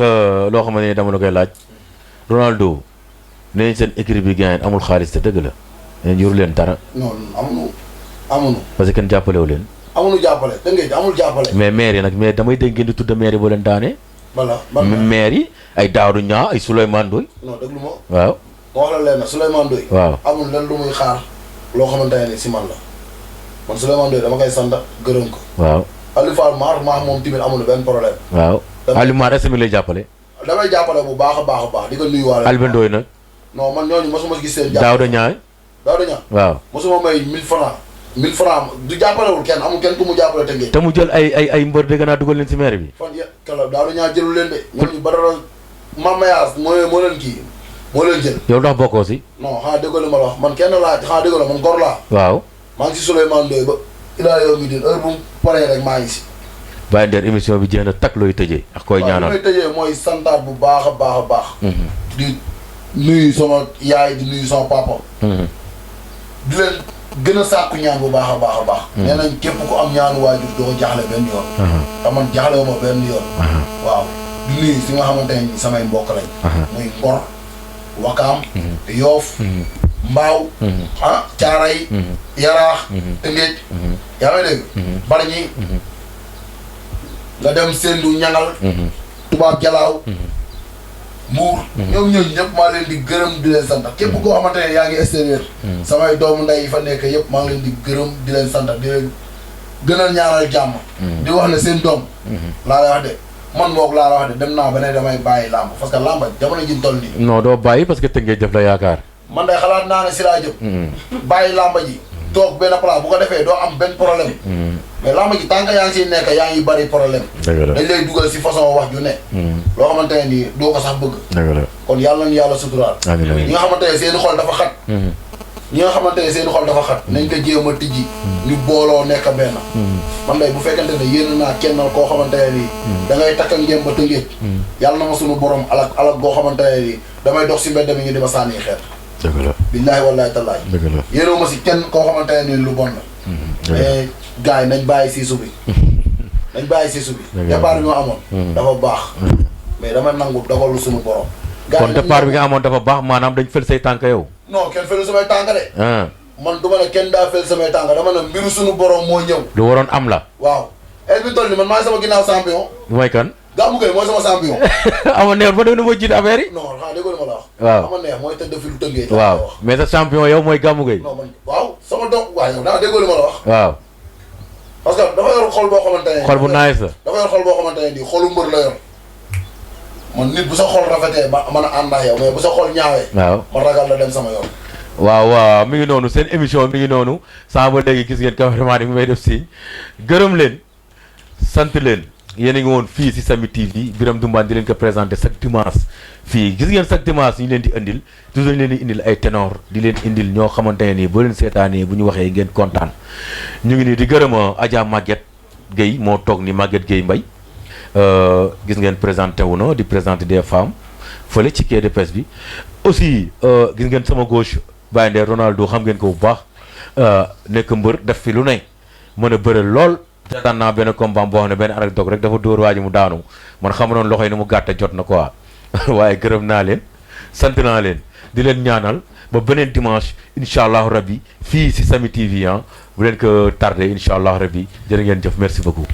loo xamante ne dama la koy laaj Ronaldo nee seen équipe bi gaañ amul xaalis te dëgg la nee yoru leen dara. non amuñu. parce que kenn jàppalewu leen. amuñu jàppale da ngay amul jàppale. mais maire yi nag mais damay dégg ngeen di tudd maire yi boo leen daanee. voilà maire yi ay Daouda Niang ay Souleymane Ndoye. non déglu ma. waaw. ma wax la leen nag Souleymane Ndoye. waaw amul lenn lu muy xaar loo xamante ne si man la man Souleymane Ndoye dama koy sant gërëm ko. waaw. Aliou Fall Mar moom tamit amul benn problème. waaw. Aliou Mar est-ce que mi lay jàppale. damay jàppale bu baax a baax di ko nuyuwaale. Alba Ndoye nag. non man ñooñu mosuma gis seen. Daouda Niang. waaw. mosuma may 1000 francs 1000 francs du jàppalewul kenn amul kenn ku mu jàppale te ngeen. te mu jël ay mbër dëgg naa dugal leen si maire bi. fan yëpp keroog Daouda Niang jëlul leen de. ñooñu ba dara Mamayaas moo leen kii moo leen jël. yow ndax bokkoo si. non xanaa déggoo li ma la wax man kenn laa xanaa déggoo la man gor laa. waaw. maa ngi si Souleymane Ndoye ba ilaa yow mi din heure bu mu paree rek maa ngi si. Baye Nder émission bi jeex na takk looy tëjee ak koy ñaanal. waaw li may tëjee mooy santaat bu baax a baax a baax. di nuyu sama yaay di nuyu sama papa. di leen gën a sàkku ñaan bu baax a baax a baax. nee nañ képp ku am ñaanu waajur doo jaaxle benn yoon. te man jaaxle wu ma benn yoon. waaw di nuyu si nga xamante ne samay mbokk lañ. muy Ngor Wakaam. Yoof. Mbaaw. Caaray. Yaraax. Tëngéej. yaa ngi dégg. Barñi. nga dem Sendou Ñangal. Tubaab Jalaaw. Mbuur. ñoom ñooñu ñëpp maa leen di gërëm di leen sant képp koo xamante ne yaa ngi extérieur. samay doomu ndey yi fa nekk yëpp maa ngi leen di gërëm di leen sant di leen gën a ñaanal jàmm. di wax ne seen doom. laa lay wax de man boog laa la wax de dem naa ba ne damay bàyyi làmb parce que làmb jamono ji ñu toll nii. non doo bàyyi parce que Tëngéej def la yaakaar. man de xalaat naa ne si laa jëm. bàyyi làmb ji toog benn place bu ko defee doo am benn problème. mais làmb ji tant que yaa ngi siy nekk yaa ngi bari problème. dañ lay dugal si façon wax ju ne. loo xamante ne nii doo ko sax bëgg. kon yàlla nañu yàlla suturaal. ñi nga xamante ne seen xol dafa xat. ñi nga xamante ne seen xol dafa xat. nañ ko jéem a tijji. ñu booloo nekk benn. man day bu fekkente ne yéen naa kennal koo xamante ne nii. da ngay takk ngeen ba Tëngéej. yàlla na ma sunu borom alak goo xamante ne nii damay dox si mbedd mi ñu di ma sànni xeer. dëgg la billaahi wallaahi tallaahi. dëgg la yéenoo ma si kenn koo xamante ne nii lu bon la. mais gars yi nañ bàyyi siisu bi. nañ bàyyi siisu bi. départ bi ma amoon. dafa baax. mais dama nangu dogalu sunu borom. kon départ bi nga amoon dafa baax maanaam dañ fël say tànk yow. non kenn fëlu samay tànk de. man du ma ne kenn daa fël samay tànk dama ne mbiru sunu borom moo ñëw. lu waroon am la. waaw et puis toll ni man maa ngi sama ginnaaw champion. mooy kan. Gamou Gueye mooy sama champion. ama neex ba dégg moo jiite affaire yi. non xanaa déggoo li ma la wax. waaw ama neex mooy tëdd fi lu tëngee. waaw mais sa champion yow mooy Gamou Gueye. non man waaw sama doom waaw yow daa déggoo li ma la wax. waaw. parce que dafa yor xol boo xamante ne. xol bu nice la. dafa yor xol boo xamante ne nii xolu mbër la yor. man nit bu sa xol rafetee ba mën a ànd ak yow mais bu sa xol ñaawee. waaw ma ragal la dem sama yoon. waaw mi ngi noonu seen émission mi ngi noonu saa ba léegi gis ngeen cameraman yi mi may def signe gërëm leen sant leen yéen a ngi woon fii si Samy TV Birame Doumbane di leen ko présenté chaque dimanche fii gis ngeen chaque dimanche ñu leen di indil toujours leen di indil ay ténor di leen indil ñoo xamante ne nii boo leen seetaanee bu ñu waxee ngeen kontaan ñu ngi nii di gërëm Adja Maguette Gueye moo toog ni Maguette Gueye Mbaye gis ngeen présenté wu na di présenté des femmes fële ci quai de pêche bi aussi gis ngeen sama gauche Baye Nder Ronaldo xam ngeen ko bu baax nekk mbër def fi lu ne mën a bëre lool seetaan naa benn combat boo xam ne benn anecdote rek dafa dóor waa ji mu daanu man xam noonu loxo yi ni mu gàtte jot na quoi waaye gërëm naa leen sant naa leen di leen ñaanal ba beneen dimanche incha allahu rabbi fii si Samy TV bu leen ko tardé incha allahu rabbi jërë ngeen jëf merci beaucoup